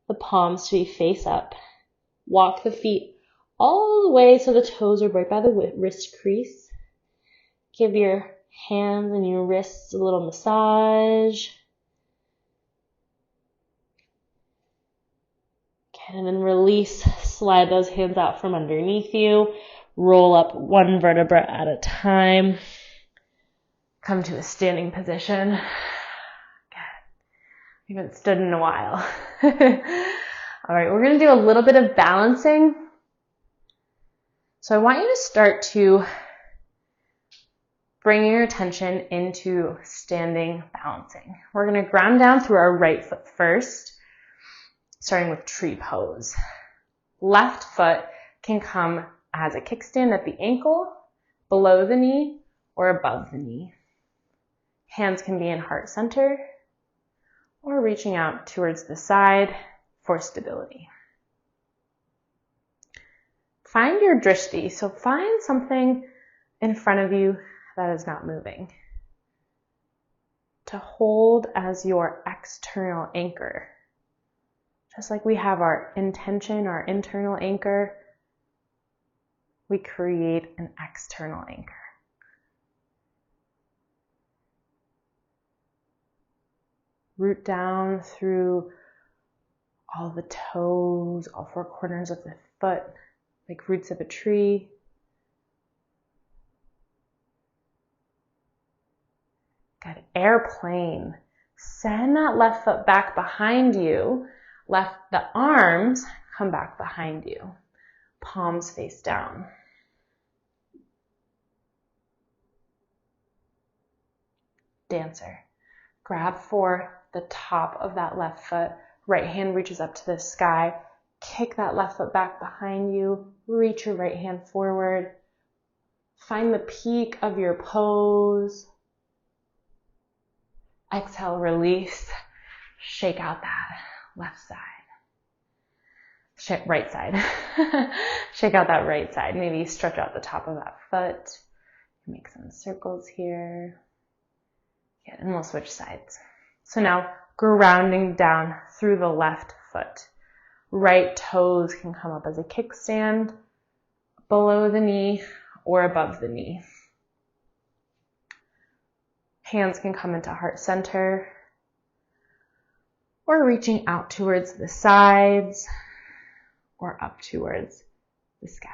the palms to be face up. Walk the feet all the way so the toes are right by the wrist crease. Give your hands and your wrists a little massage. Okay, and then release. Slide those hands out from underneath you. Roll up one vertebra at a time. Come to a standing position. Good. We haven't stood in a while. All right, we're going to do a little bit of balancing. So I want you to start to bring your attention into standing balancing. We're going to ground down through our right foot first, starting with tree pose. Left foot can come as a kickstand at the ankle, below the knee, or above the knee. Hands can be in heart center or reaching out towards the side for stability. Find your drishti, so find something in front of you that is not moving, to hold as your external anchor. Just like we have our intention, our internal anchor, we create an external anchor. Root down through all the toes, all four corners of the foot, like roots of a tree. Good. Airplane. Send that left foot back behind you. The arms come back behind you. Palms face down. Dancer. Grab for the top of that left foot. Right hand reaches up to the sky. Kick that left foot back behind you. Reach your right hand forward. Find the peak of your pose. Exhale, release. Shake out that left side. Right side. Shake out that right side. Maybe stretch out the top of that foot. Make some circles here. Good, and we'll switch sides. So now grounding down through the left foot. Right toes can come up as a kickstand, below the knee or above the knee. Hands can come into heart center or reaching out towards the sides or up towards the sky.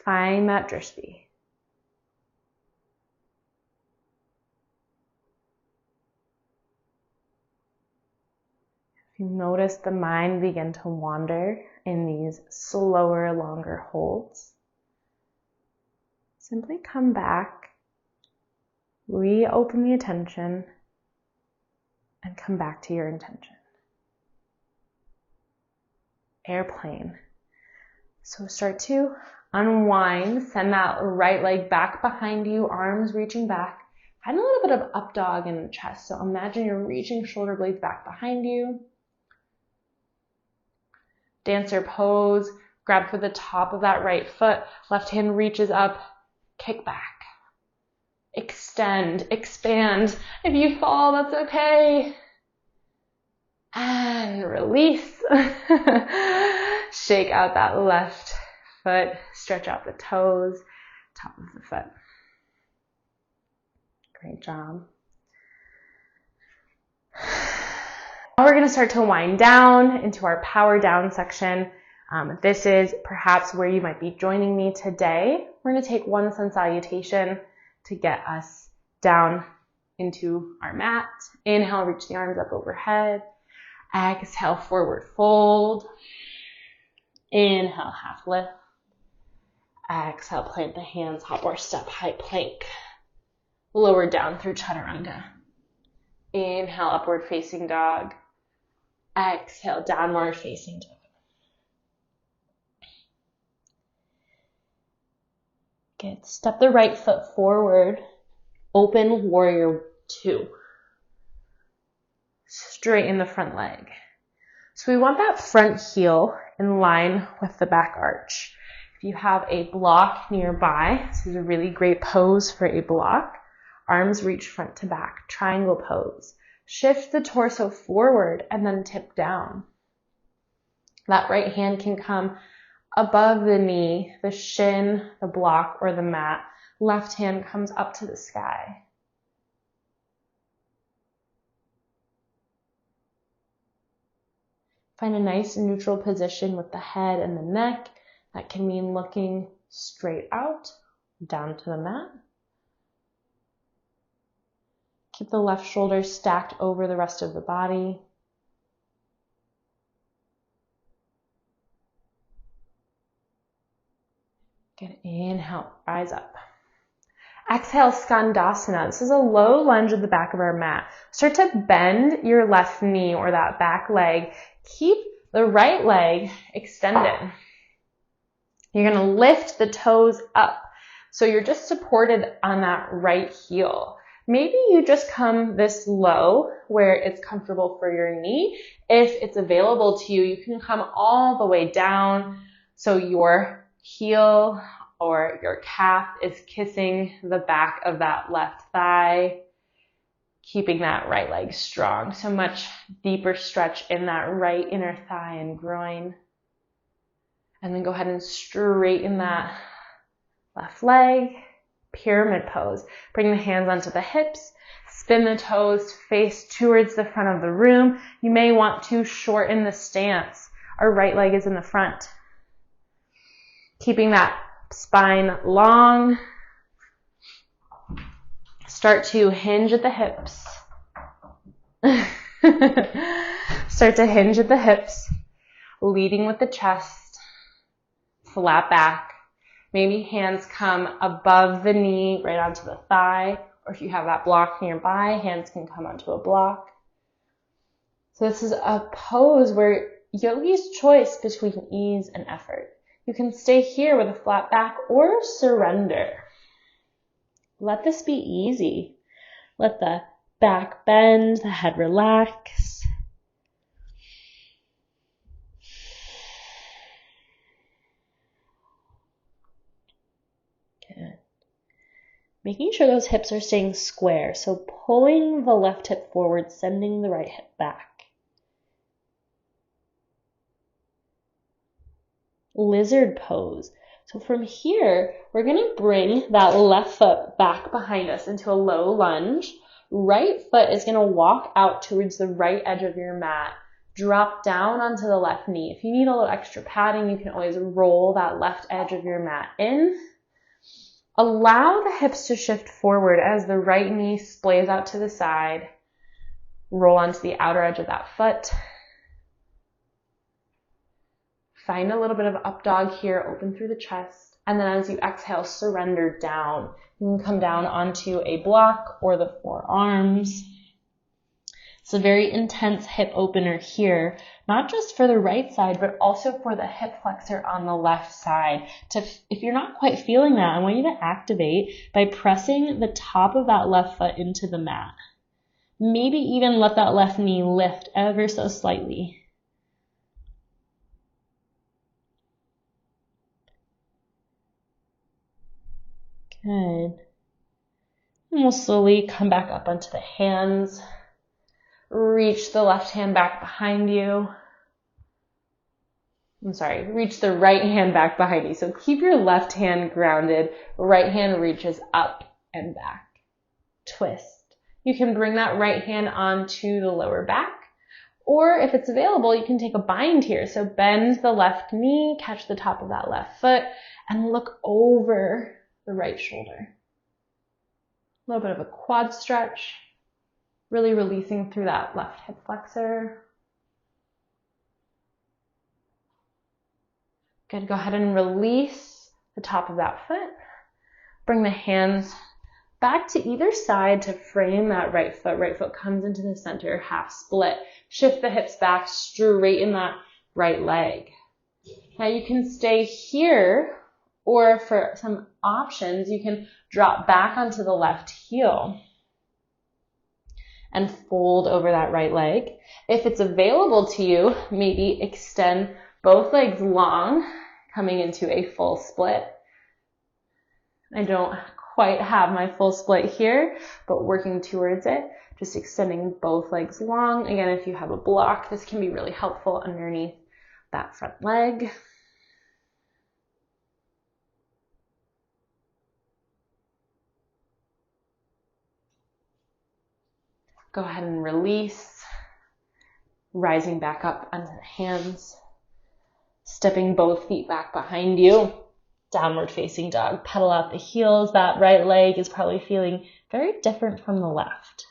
Find that drishti. If you notice the mind begin to wander in these slower, longer holds, simply come back, reopen the attention, and come back to your intention. Airplane. So start to unwind, send that right leg back behind you, arms reaching back. Find a little bit of up dog in the chest. So imagine you're reaching shoulder blades back behind you. Dancer pose. Grab for the top of that right foot. Left hand reaches up. Kick back. Extend. Expand. If you fall, that's okay. And release. Shake out that left foot. Stretch out the toes. Top of the foot. Great job. Now we're going to start to wind down into our power down section. This is perhaps where you might be joining me today. We're going to take one sun salutation to get us down into our mat. Inhale, reach the arms up overhead. Exhale, forward fold. Inhale, half lift. Exhale, plant the hands, hop or step, high plank. Lower down through chaturanga. Inhale, upward facing dog. Exhale, downward facing dog. Good. Step the right foot forward. Open warrior 2. Straighten the front leg. So we want that front heel in line with the back arch. If you have a block nearby, this is a really great pose for a block. Arms reach front to back, triangle pose. Shift the torso forward and then tip down. That right hand can come above the knee, the shin, the block, or the mat. Left hand comes up to the sky. Find a nice neutral position with the head and the neck. That can mean looking straight out, down to the mat. Keep the left shoulder stacked over the rest of the body. Good. Inhale, rise up. Exhale, Skandasana. This is a low lunge at the back of our mat. Start to bend your left knee or that back leg. Keep the right leg extended. You're going to lift the toes up. So you're just supported on that right heel. Maybe you just come this low where it's comfortable for your knee. If it's available to you, you can come all the way down so your heel or your calf is kissing the back of that left thigh, keeping that right leg strong. So much deeper stretch in that right inner thigh and groin. And then go ahead and straighten that left leg. Pyramid pose. Bring the hands onto the hips. Spin the toes, face towards the front of the room. You may want to shorten the stance. Our right leg is in the front. Keeping that spine long. Start to hinge at the hips. Start to hinge at the hips. Leading with the chest. Flat back. Maybe hands come above the knee, right onto the thigh, or if you have that block nearby, hands can come onto a block. So this is a pose where yogi's choice between ease and effort. You can stay here with a flat back or surrender. Let this be easy. Let the back bend, the head relax. Good. Making sure those hips are staying square. So pulling the left hip forward, sending the right hip back. Lizard pose. So from here, we're going to bring that left foot back behind us into a low lunge. Right foot is going to walk out towards the right edge of your mat. Drop down onto the left knee. If you need a little extra padding, you can always roll that left edge of your mat in. Allow the hips to shift forward as the right knee splays out to the side. Roll onto the outer edge of that foot. Find a little bit of up dog here, open through the chest. And then as you exhale, surrender down. You can come down onto a block or the forearms. It's a very intense hip opener here, not just for the right side, but also for the hip flexor on the left side. If you're not quite feeling that, I want you to activate by pressing the top of that left foot into the mat. Maybe even let that left knee lift ever so slightly. Good. And we'll slowly come back up onto the hands. Reach the left hand back behind you. Reach the right hand back behind you. So keep your left hand grounded. Right hand reaches up and back. Twist. You can bring that right hand onto the lower back. Or if it's available, you can take a bind here. So bend the left knee, catch the top of that left foot, and look over the right shoulder. A little bit of a quad stretch, really releasing through that left hip flexor. Good, go ahead and release the top of that foot. Bring the hands back to either side to frame that right foot. Right foot comes into the center, half split. Shift the hips back, straighten that right leg. Now you can stay here, or for some options, you can drop back onto the left heel and fold over that right leg. If it's available to you, maybe extend both legs long, coming into a full split. I don't quite have my full split here, but working towards it, just extending both legs long. Again, if you have a block, this can be really helpful underneath that front leg. Go ahead and release, rising back up onto the hands, stepping both feet back behind you, downward facing dog, pedal out the heels. That right leg is probably feeling very different from the left.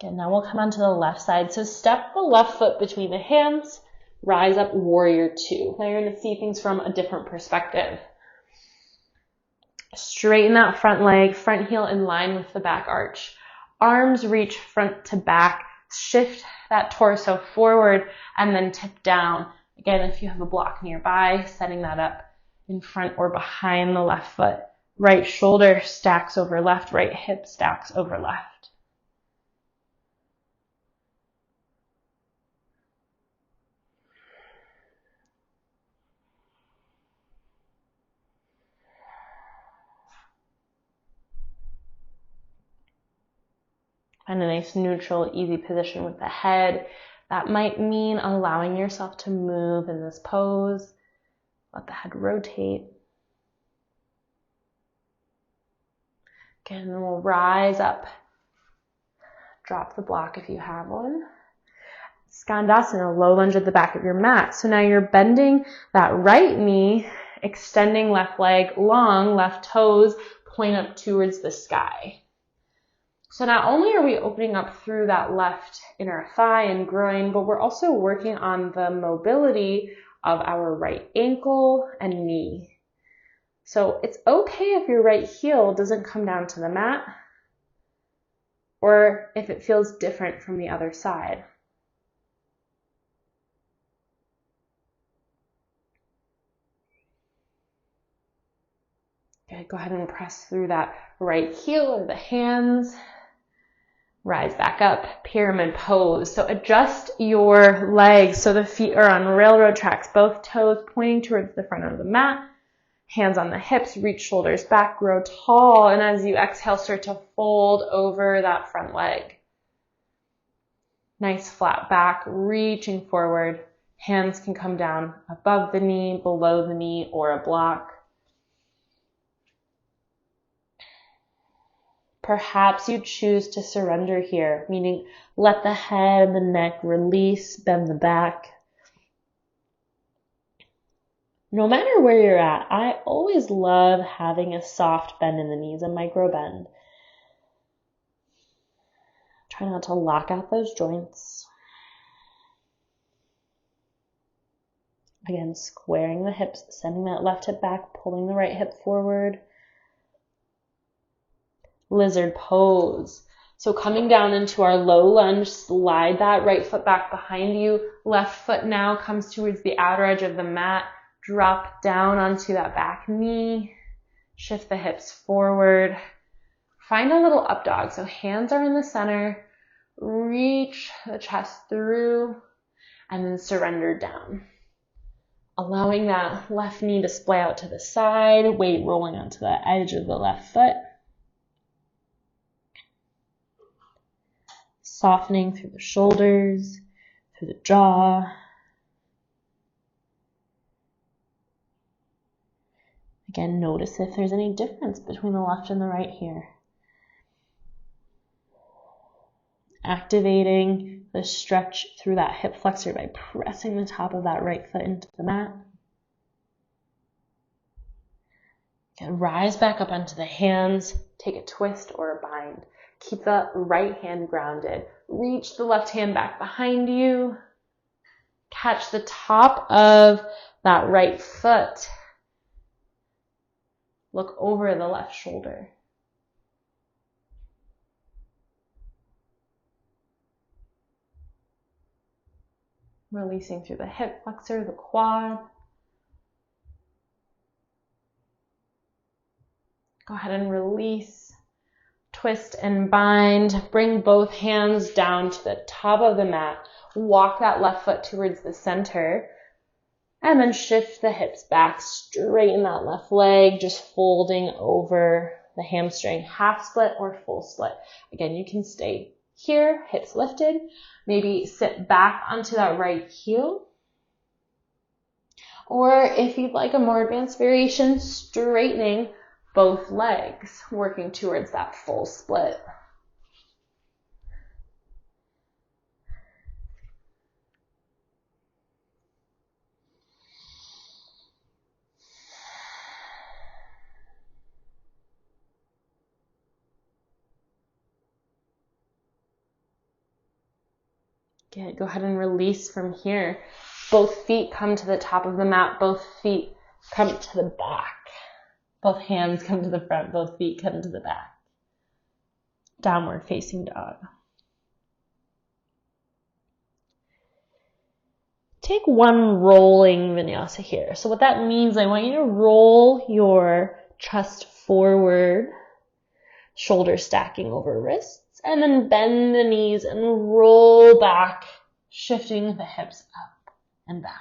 Again, now we'll come onto the left side. So step the left foot between the hands, rise up, warrior two. Now you're going to see things from a different perspective. Straighten that front leg, front heel in line with the back arch. Arms reach front to back. Shift that torso forward and then tip down. Again, if you have a block nearby, setting that up in front or behind the left foot. Right shoulder stacks over left, right hip stacks over left. Find a nice neutral, easy position with the head. That might mean allowing yourself to move in this pose. Let the head rotate. Again, we'll rise up. Drop the block if you have one. Skandasana, low lunge at the back of your mat. So now you're bending that right knee, extending left leg long, left toes point up towards the sky. So not only are we opening up through that left inner thigh and groin, but we're also working on the mobility of our right ankle and knee. So it's okay if your right heel doesn't come down to the mat or if it feels different from the other side. Okay, go ahead and press through that right heel or the hands. Rise back up, pyramid pose. So adjust your legs so the feet are on railroad tracks, both toes pointing towards the front of the mat. Hands on the hips, reach shoulders back, grow tall. And as you exhale, start to fold over that front leg. Nice flat back, reaching forward. Hands can come down above the knee, below the knee, or a block. Perhaps you choose to surrender here, meaning let the head and the neck release, bend the back. No matter where you're at, I always love having a soft bend in the knees, a micro bend. Try not to lock out those joints. Again, squaring the hips, sending that left hip back, pulling the right hip forward. Lizard pose. So coming down into our low lunge, slide that right foot back behind you. Left foot now comes towards the outer edge of the mat. Drop down onto that back knee. Shift the hips forward. Find a little up dog. So hands are in the center. Reach the chest through and then surrender down. Allowing that left knee to splay out to the side. Weight rolling onto the edge of the left foot. Softening through the shoulders, through the jaw. Again, notice if there's any difference between the left and the right here. Activating the stretch through that hip flexor by pressing the top of that right foot into the mat. Again, rise back up onto the hands, take a twist or a bind. Keep the right hand grounded. Reach the left hand back behind you. Catch the top of that right foot. Look over the left shoulder. Releasing through the hip flexor, the quad. Go ahead and release. Twist and bind. Bring both hands down to the top of the mat. Walk that left foot towards the center. And then shift the hips back. Straighten that left leg, just folding over the hamstring. Half split or full split. Again, you can stay here, hips lifted. Maybe sit back onto that right heel. Or if you'd like a more advanced variation, straightening both legs, working towards that full split. Good. Go ahead and release from here. Both feet come to the top of the mat. Both feet come to the back. Both hands come to the front. Both feet come to the back. Downward facing dog. Take one rolling vinyasa here. So what that means, I want you to roll your chest forward, shoulders stacking over wrists, and then bend the knees and roll back, shifting the hips up and back.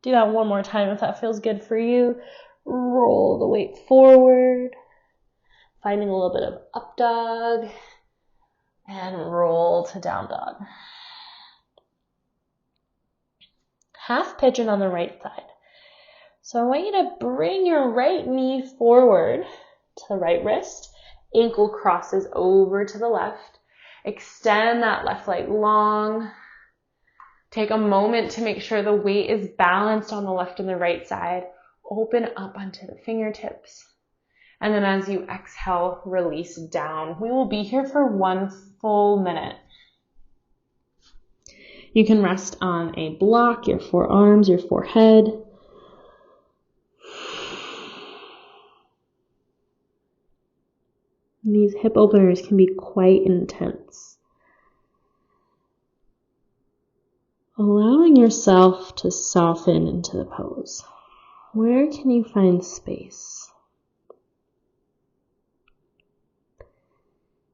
Do that one more time if that feels good for you. Roll the weight forward, finding a little bit of up dog, and roll to down dog. Half pigeon on the right side. So I want you to bring your right knee forward to the right wrist. Ankle crosses over to the left. Extend that left leg long. Take a moment to make sure the weight is balanced on the left and the right side. Open up onto the fingertips. And then as you exhale, release down. We will be here for 1 full minute. You can rest on a block, your forearms, your forehead. And these hip openers can be quite intense. Allowing yourself to soften into the pose. Where can you find space?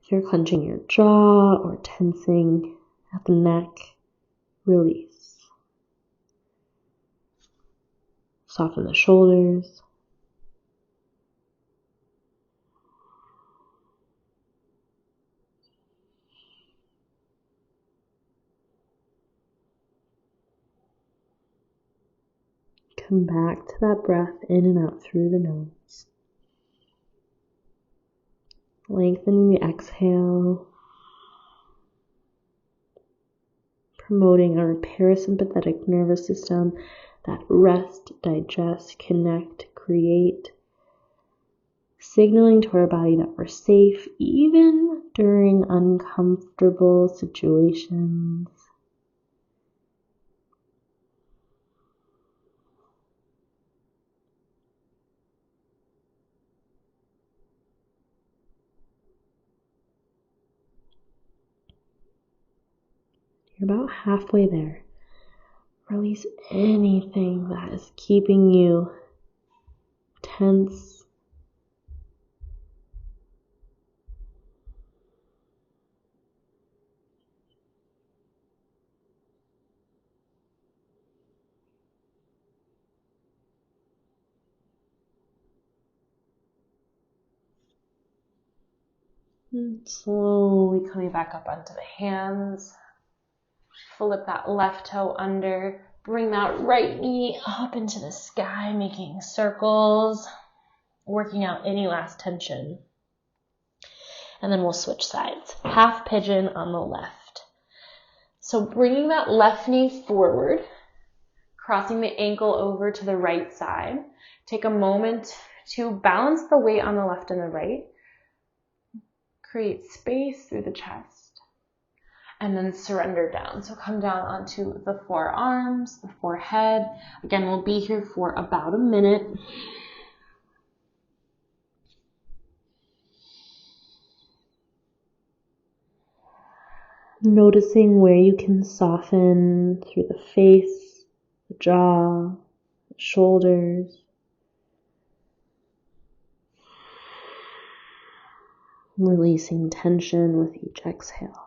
If you're clenching your jaw or tensing at the neck, release. Soften the shoulders. Come back to that breath in and out through the nose. Lengthening the exhale. Promoting our parasympathetic nervous system, that rest, digest, connect, create. Signaling to our body that we're safe even during uncomfortable situations. You're about halfway there. Release anything that is keeping you tense. And slowly coming back up onto the hands. Flip that left toe under. Bring that right knee up into the sky, making circles, working out any last tension. And then we'll switch sides. Half pigeon on the left. So bringing that left knee forward, crossing the ankle over to the right side. Take a moment to balance the weight on the left and the right. Create space through the chest. And then surrender down. So come down onto the forearms, the forehead. Again, we'll be here for about a minute. Noticing where you can soften through the face, the jaw, the shoulders. Releasing tension with each exhale.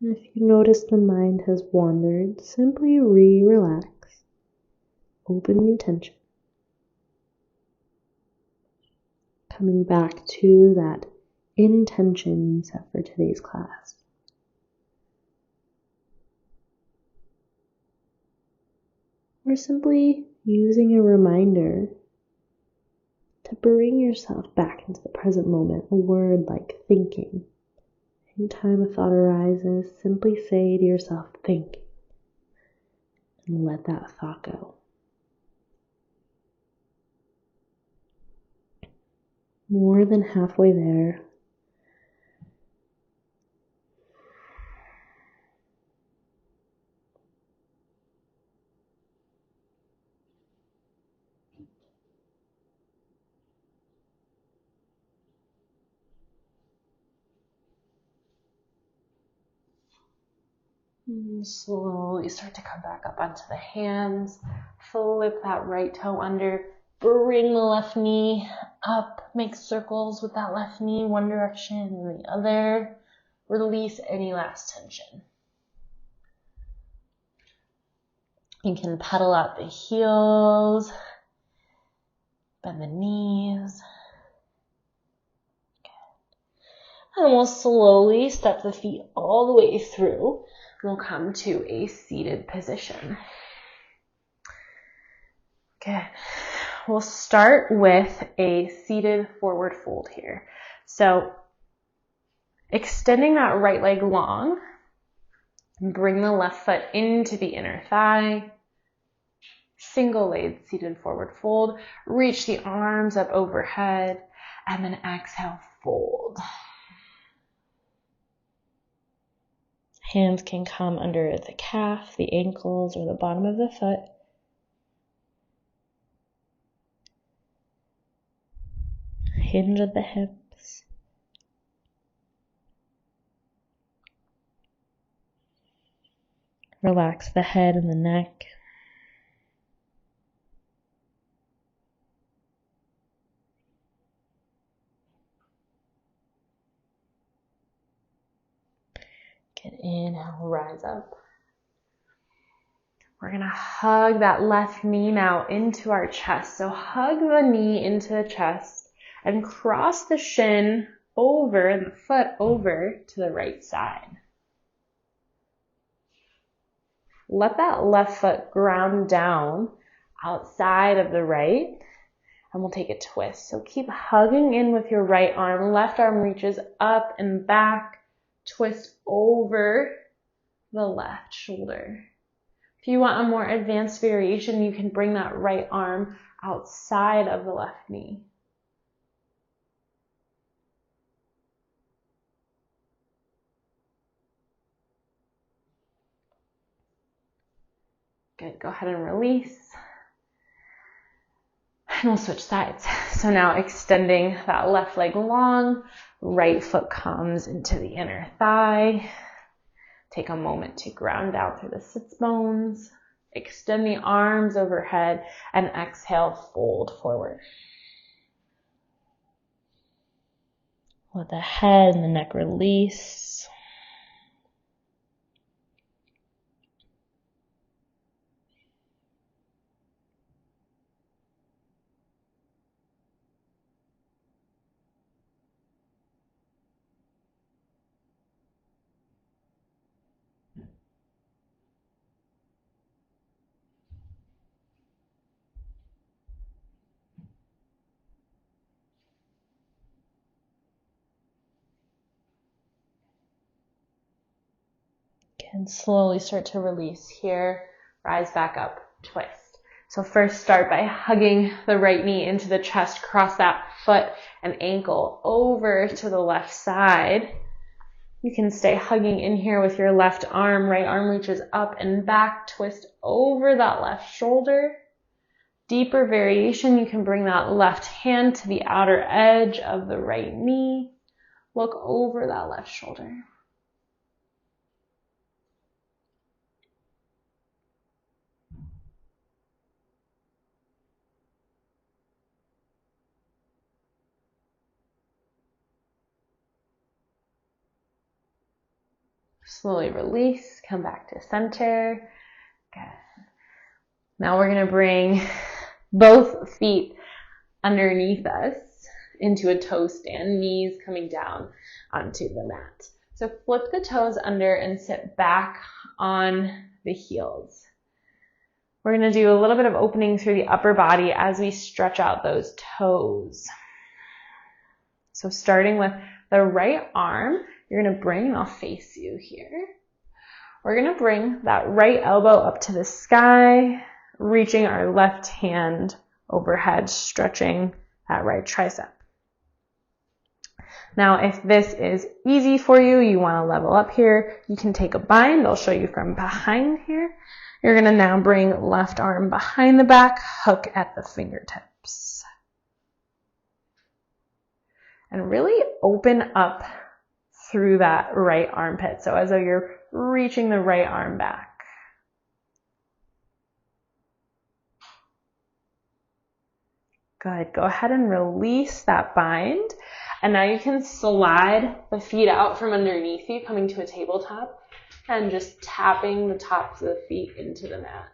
And if you notice the mind has wandered, simply relax. Open the attention. Coming back to that intention you set for today's class. Or simply using a reminder to bring yourself back into the present moment. A word like thinking. Anytime a thought arises, simply say to yourself, think, and let that thought go. More than halfway there. And slowly start to come back up onto the hands. Flip that right toe under. Bring the left knee up. Make circles with that left knee, one direction and the other. Release any last tension. You can pedal out the heels. Bend the knees. Good. And we'll slowly step the feet all the way through. We'll come to a seated position. Good. We'll start with a seated forward fold here. So extending that right leg long, bring the left foot into the inner thigh. Single leg seated forward fold. Reach the arms up overhead and then exhale, fold. Hands can come under the calf, the ankles, or the bottom of the foot. Hinge at the hips. Relax the head and the neck. Good, inhale, rise up. We're gonna hug that left knee now into our chest. So hug the knee into the chest and cross the shin over, the foot over to the right side. Let that left foot ground down outside of the right, and we'll take a twist. So keep hugging in with your right arm. Left arm reaches up and back. Twist over the left shoulder. If you want a more advanced variation, you can bring that right arm outside of the left knee. Good, go ahead and release. And we'll switch sides. So now extending that left leg long, right foot comes into the inner thigh. Take a moment to ground down through the sits bones. Extend the arms overhead and exhale, fold forward. Let the head and the neck release. And slowly start to release here. Rise back up, twist. So first start by hugging the right knee into the chest, cross that foot and ankle over to the left side. You can stay hugging in here with your left arm. Right arm reaches up and back, twist over that left shoulder. Deeper variation, you can bring that left hand to the outer edge of the right knee. Look over that left shoulder. Slowly release, come back to center. Good. Now we're going to bring both feet underneath us into a toe stand, knees coming down onto the mat. So flip the toes under and sit back on the heels. We're going to do a little bit of opening through the upper body as we stretch out those toes. So starting with the right arm, you're going to bring, and I'll face you here. We're going to bring that right elbow up to the sky, reaching our left hand overhead, stretching that right tricep. Now, if this is easy for you, you want to level up here, you can take a bind. I'll show you from behind here. You're going to now bring left arm behind the back, hook at the fingertips. And really open up through that right armpit. So as though you're reaching the right arm back. Good. Go ahead and release that bind. And now you can slide the feet out from underneath you, coming to a tabletop, and just tapping the tops of the feet into the mat.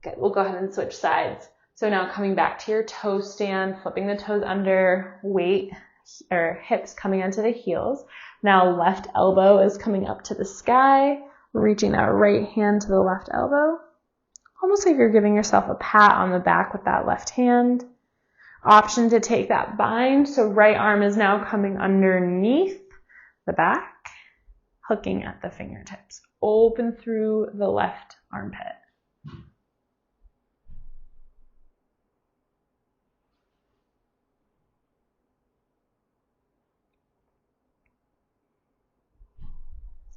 Good. We'll go ahead and switch sides. So now coming back to your toe stand, flipping the toes under, weight or hips coming onto the heels. Now left elbow is coming up to the sky, reaching that right hand to the left elbow. Almost like you're giving yourself a pat on the back with that left hand. Option to take that bind. So right arm is now coming underneath the back, hooking at the fingertips. Open through the left armpit.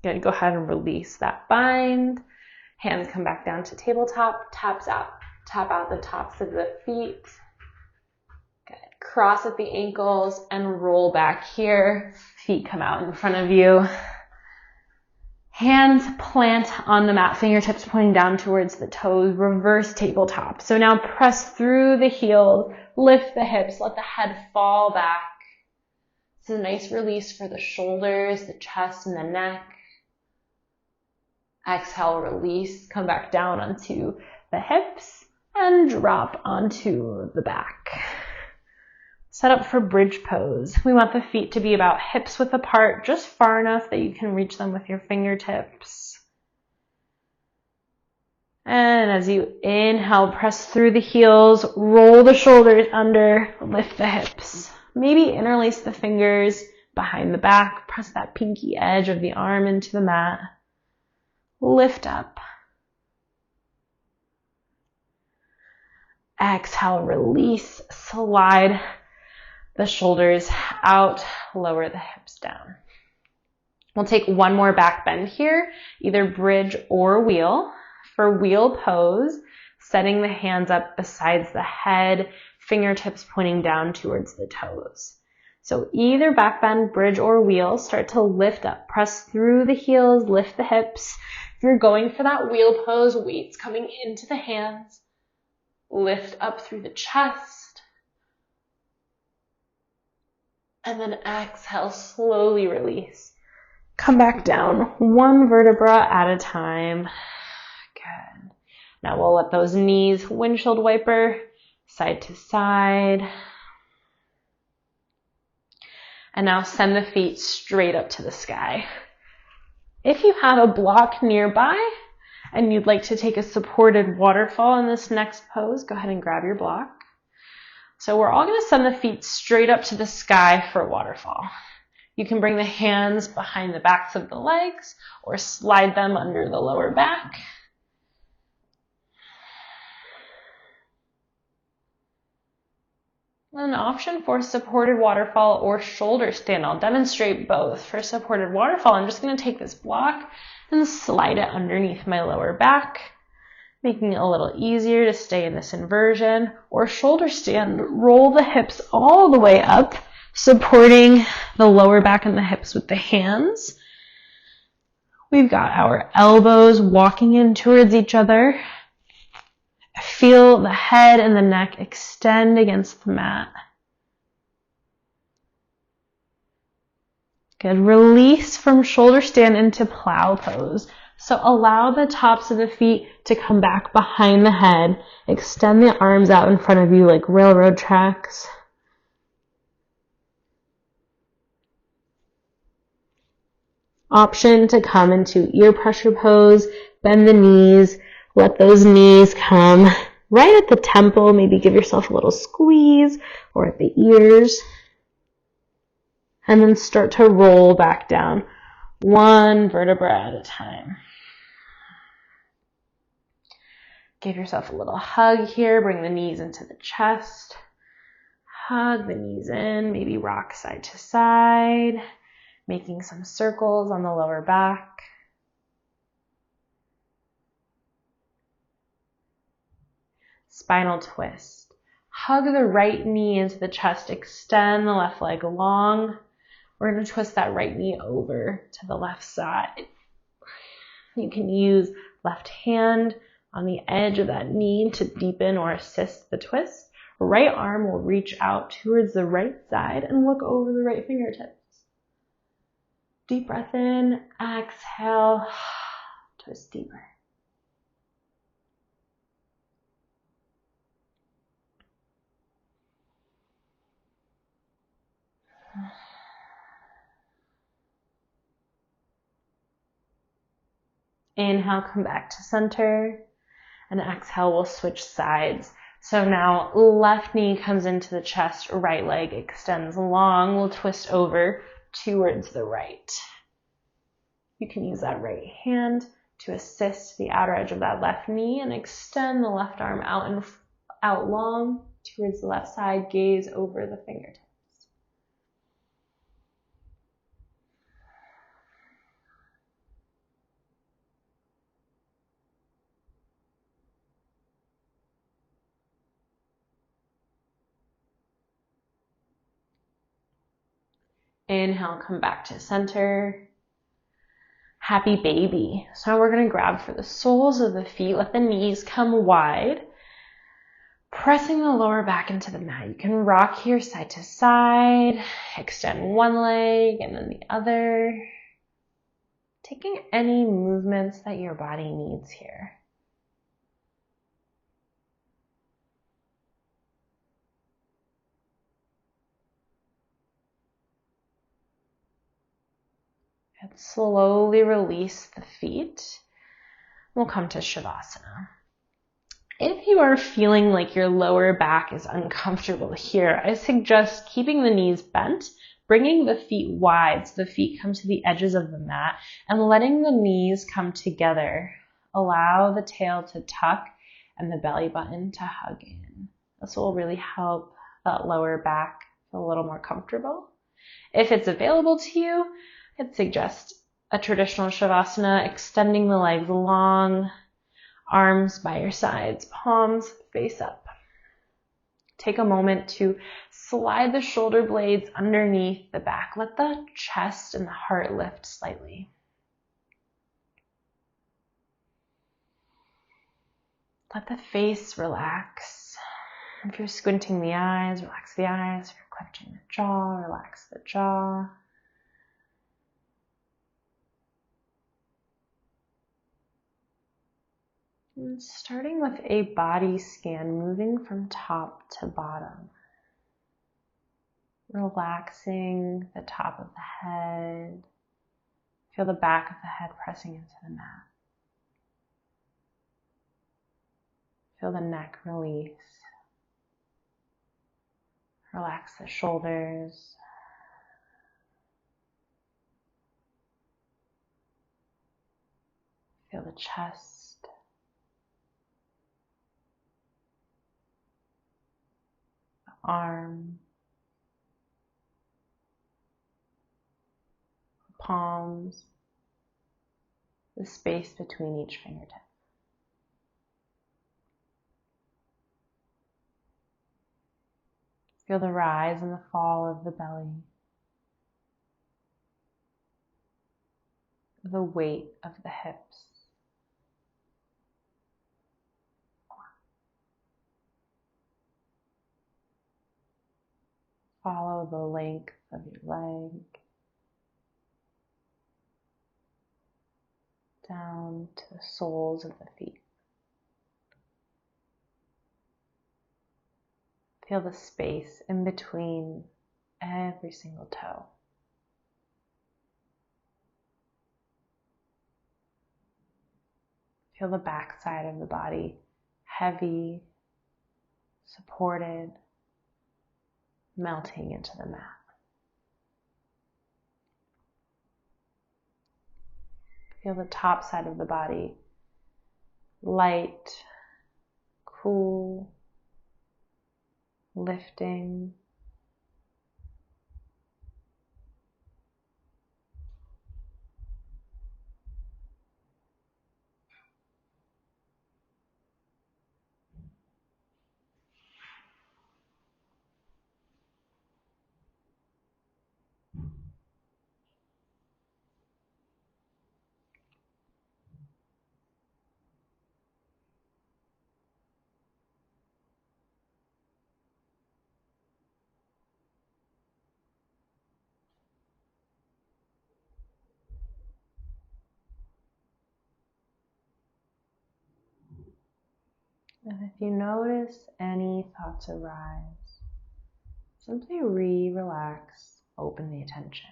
Good. Go ahead and release that bind. Hands come back down to tabletop. Tap out the tops of the feet. Good. Cross at the ankles and roll back here. Feet come out in front of you. Hands plant on the mat, fingertips pointing down towards the toes, reverse tabletop. So now press through the heels, lift the hips, let the head fall back. It's a nice release for the shoulders, the chest, and the neck. Exhale, release, come back down onto the hips and drop onto the back. Set up for bridge pose. We want the feet to be about hips width apart, just far enough that you can reach them with your fingertips. And as you inhale, press through the heels, roll the shoulders under, lift the hips. Maybe interlace the fingers behind the back, press that pinky edge of the arm into the mat. Lift up. Exhale, release, slide the shoulders out, lower the hips down. We'll take one more back bend here, either bridge or wheel. For wheel pose, setting the hands up besides the head, fingertips pointing down towards the toes. So either back bend, bridge, or wheel, start to lift up. Press through the heels, lift the hips. If you're going for that wheel pose, weights coming into the hands. Lift up through the chest. And then exhale, slowly release. Come back down, one vertebra at a time. Good. Now we'll let those knees windshield wiper, side to side. And now send the feet straight up to the sky. If you have a block nearby and you'd like to take a supported waterfall in this next pose, go ahead and grab your block. So we're all going to send the feet straight up to the sky for a waterfall. You can bring the hands behind the backs of the legs or slide them under the lower back. An option for supported waterfall or shoulder stand. I'll demonstrate both. For supported waterfall, I'm just going to take this block and slide it underneath my lower back, making it a little easier to stay in this inversion. Or shoulder stand, roll the hips all the way up, supporting the lower back and the hips with the hands. We've got our elbows walking in towards each other. Feel the head and the neck extend against the mat. Good. Release from shoulder stand into plow pose. So allow the tops of the feet to come back behind the head. Extend the arms out in front of you like railroad tracks. Option to come into ear pressure pose. Bend the knees. Let those knees come right at the temple. Maybe give yourself a little squeeze or at the ears. And then start to roll back down, one vertebra at a time. Give yourself a little hug here. Bring the knees into the chest. Hug the knees in. Maybe rock side to side, making some circles on the lower back. Spinal twist. Hug the right knee into the chest. Extend the left leg long. We're going to twist that right knee over to the left side. You can use left hand on the edge of that knee to deepen or assist the twist. Right arm will reach out towards the right side and look over the right fingertips. Deep breath in. Exhale. Twist deeper. Inhale, come back to center, and exhale, we'll switch sides. So now left knee comes into the chest, right leg extends long. We'll twist over towards the right. You can use that right hand to assist the outer edge of that left knee and extend the left arm out long towards the left side, gaze over the fingertips. Inhale, come back to center. Happy baby. So we're going to grab for the soles of the feet. Let the knees come wide. Pressing the lower back into the mat. You can rock here side to side. Extend one leg and then the other. Taking any movements that your body needs here. And slowly release the feet. We'll come to Shavasana. If you are feeling like your lower back is uncomfortable here, I suggest keeping the knees bent, bringing the feet wide so the feet come to the edges of the mat, and letting the knees come together. Allow the tail to tuck and the belly button to hug in. This will really help that lower back feel a little more comfortable. If it's available to you, I'd suggest a traditional Shavasana, extending the legs long, arms by your sides, palms face up. Take a moment to slide the shoulder blades underneath the back. Let the chest and the heart lift slightly. Let the face relax. If you're squinting the eyes, relax the eyes. If you're clenching the jaw, relax the jaw. And starting with a body scan, moving from top to bottom. Relaxing the top of the head. Feel the back of the head pressing into the mat. Feel the neck release. Relax the shoulders. Feel the chest. Arm, palms, the space between each fingertip. Feel the rise and the fall of the belly, the weight of the hips. Follow the length of your leg down to the soles of the feet. Feel the space in between every single toe. Feel the back side of the body heavy, supported, melting into the mat. Feel the top side of the body light, cool, lifting. And if you notice any thoughts arise, simply relax open the attention.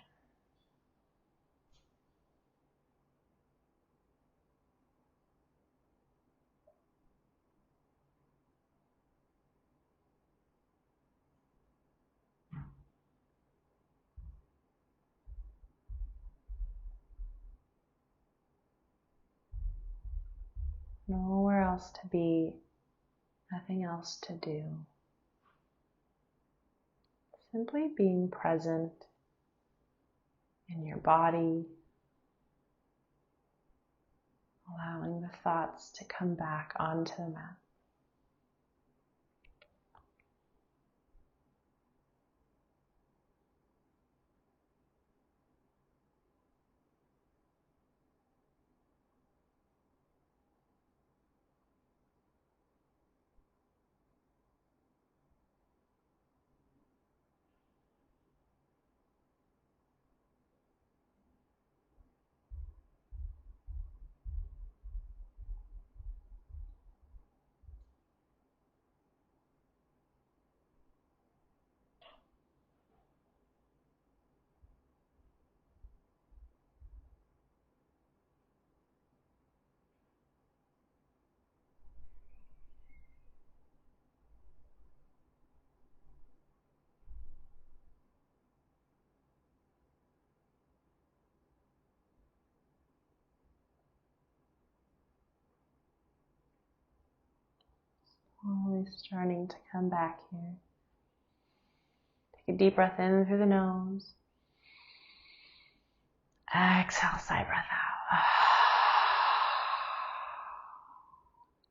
Nowhere else to be, nothing else to do. Simply being present in your body, allowing the thoughts to come back onto the mat. Slowly starting to come back here. Take a deep breath in through the nose. Exhale, sigh breath out.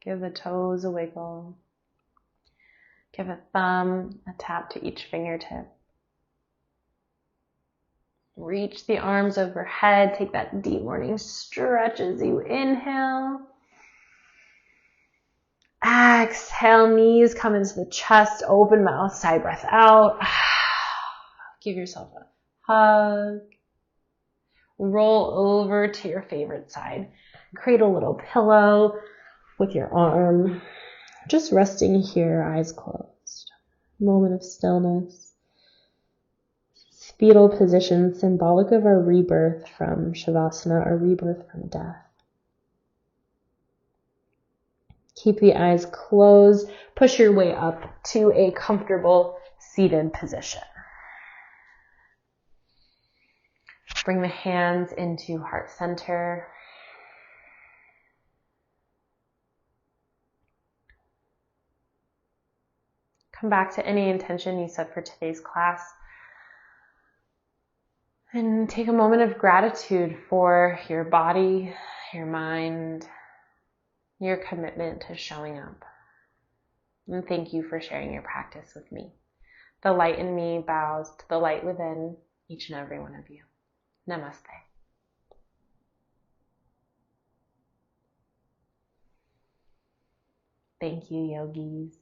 Give the toes a wiggle. Give a thumb a tap to each fingertip. Reach the arms overhead. Take that deep morning stretch as you inhale. Exhale, knees come into the chest, open mouth, side breath out. Give yourself a hug. Roll over to your favorite side. Create a little pillow with your arm. Just resting here, eyes closed. Moment of stillness. Fetal position, symbolic of our rebirth from Shavasana, our rebirth from death. Keep the eyes closed. Push your way up to a comfortable seated position. Bring the hands into heart center. Come back to any intention you set for today's class. And take a moment of gratitude for your body, your mind, your commitment to showing up. And thank you for sharing your practice with me. The light in me bows to the light within each and every one of you. Namaste. Thank you, yogis.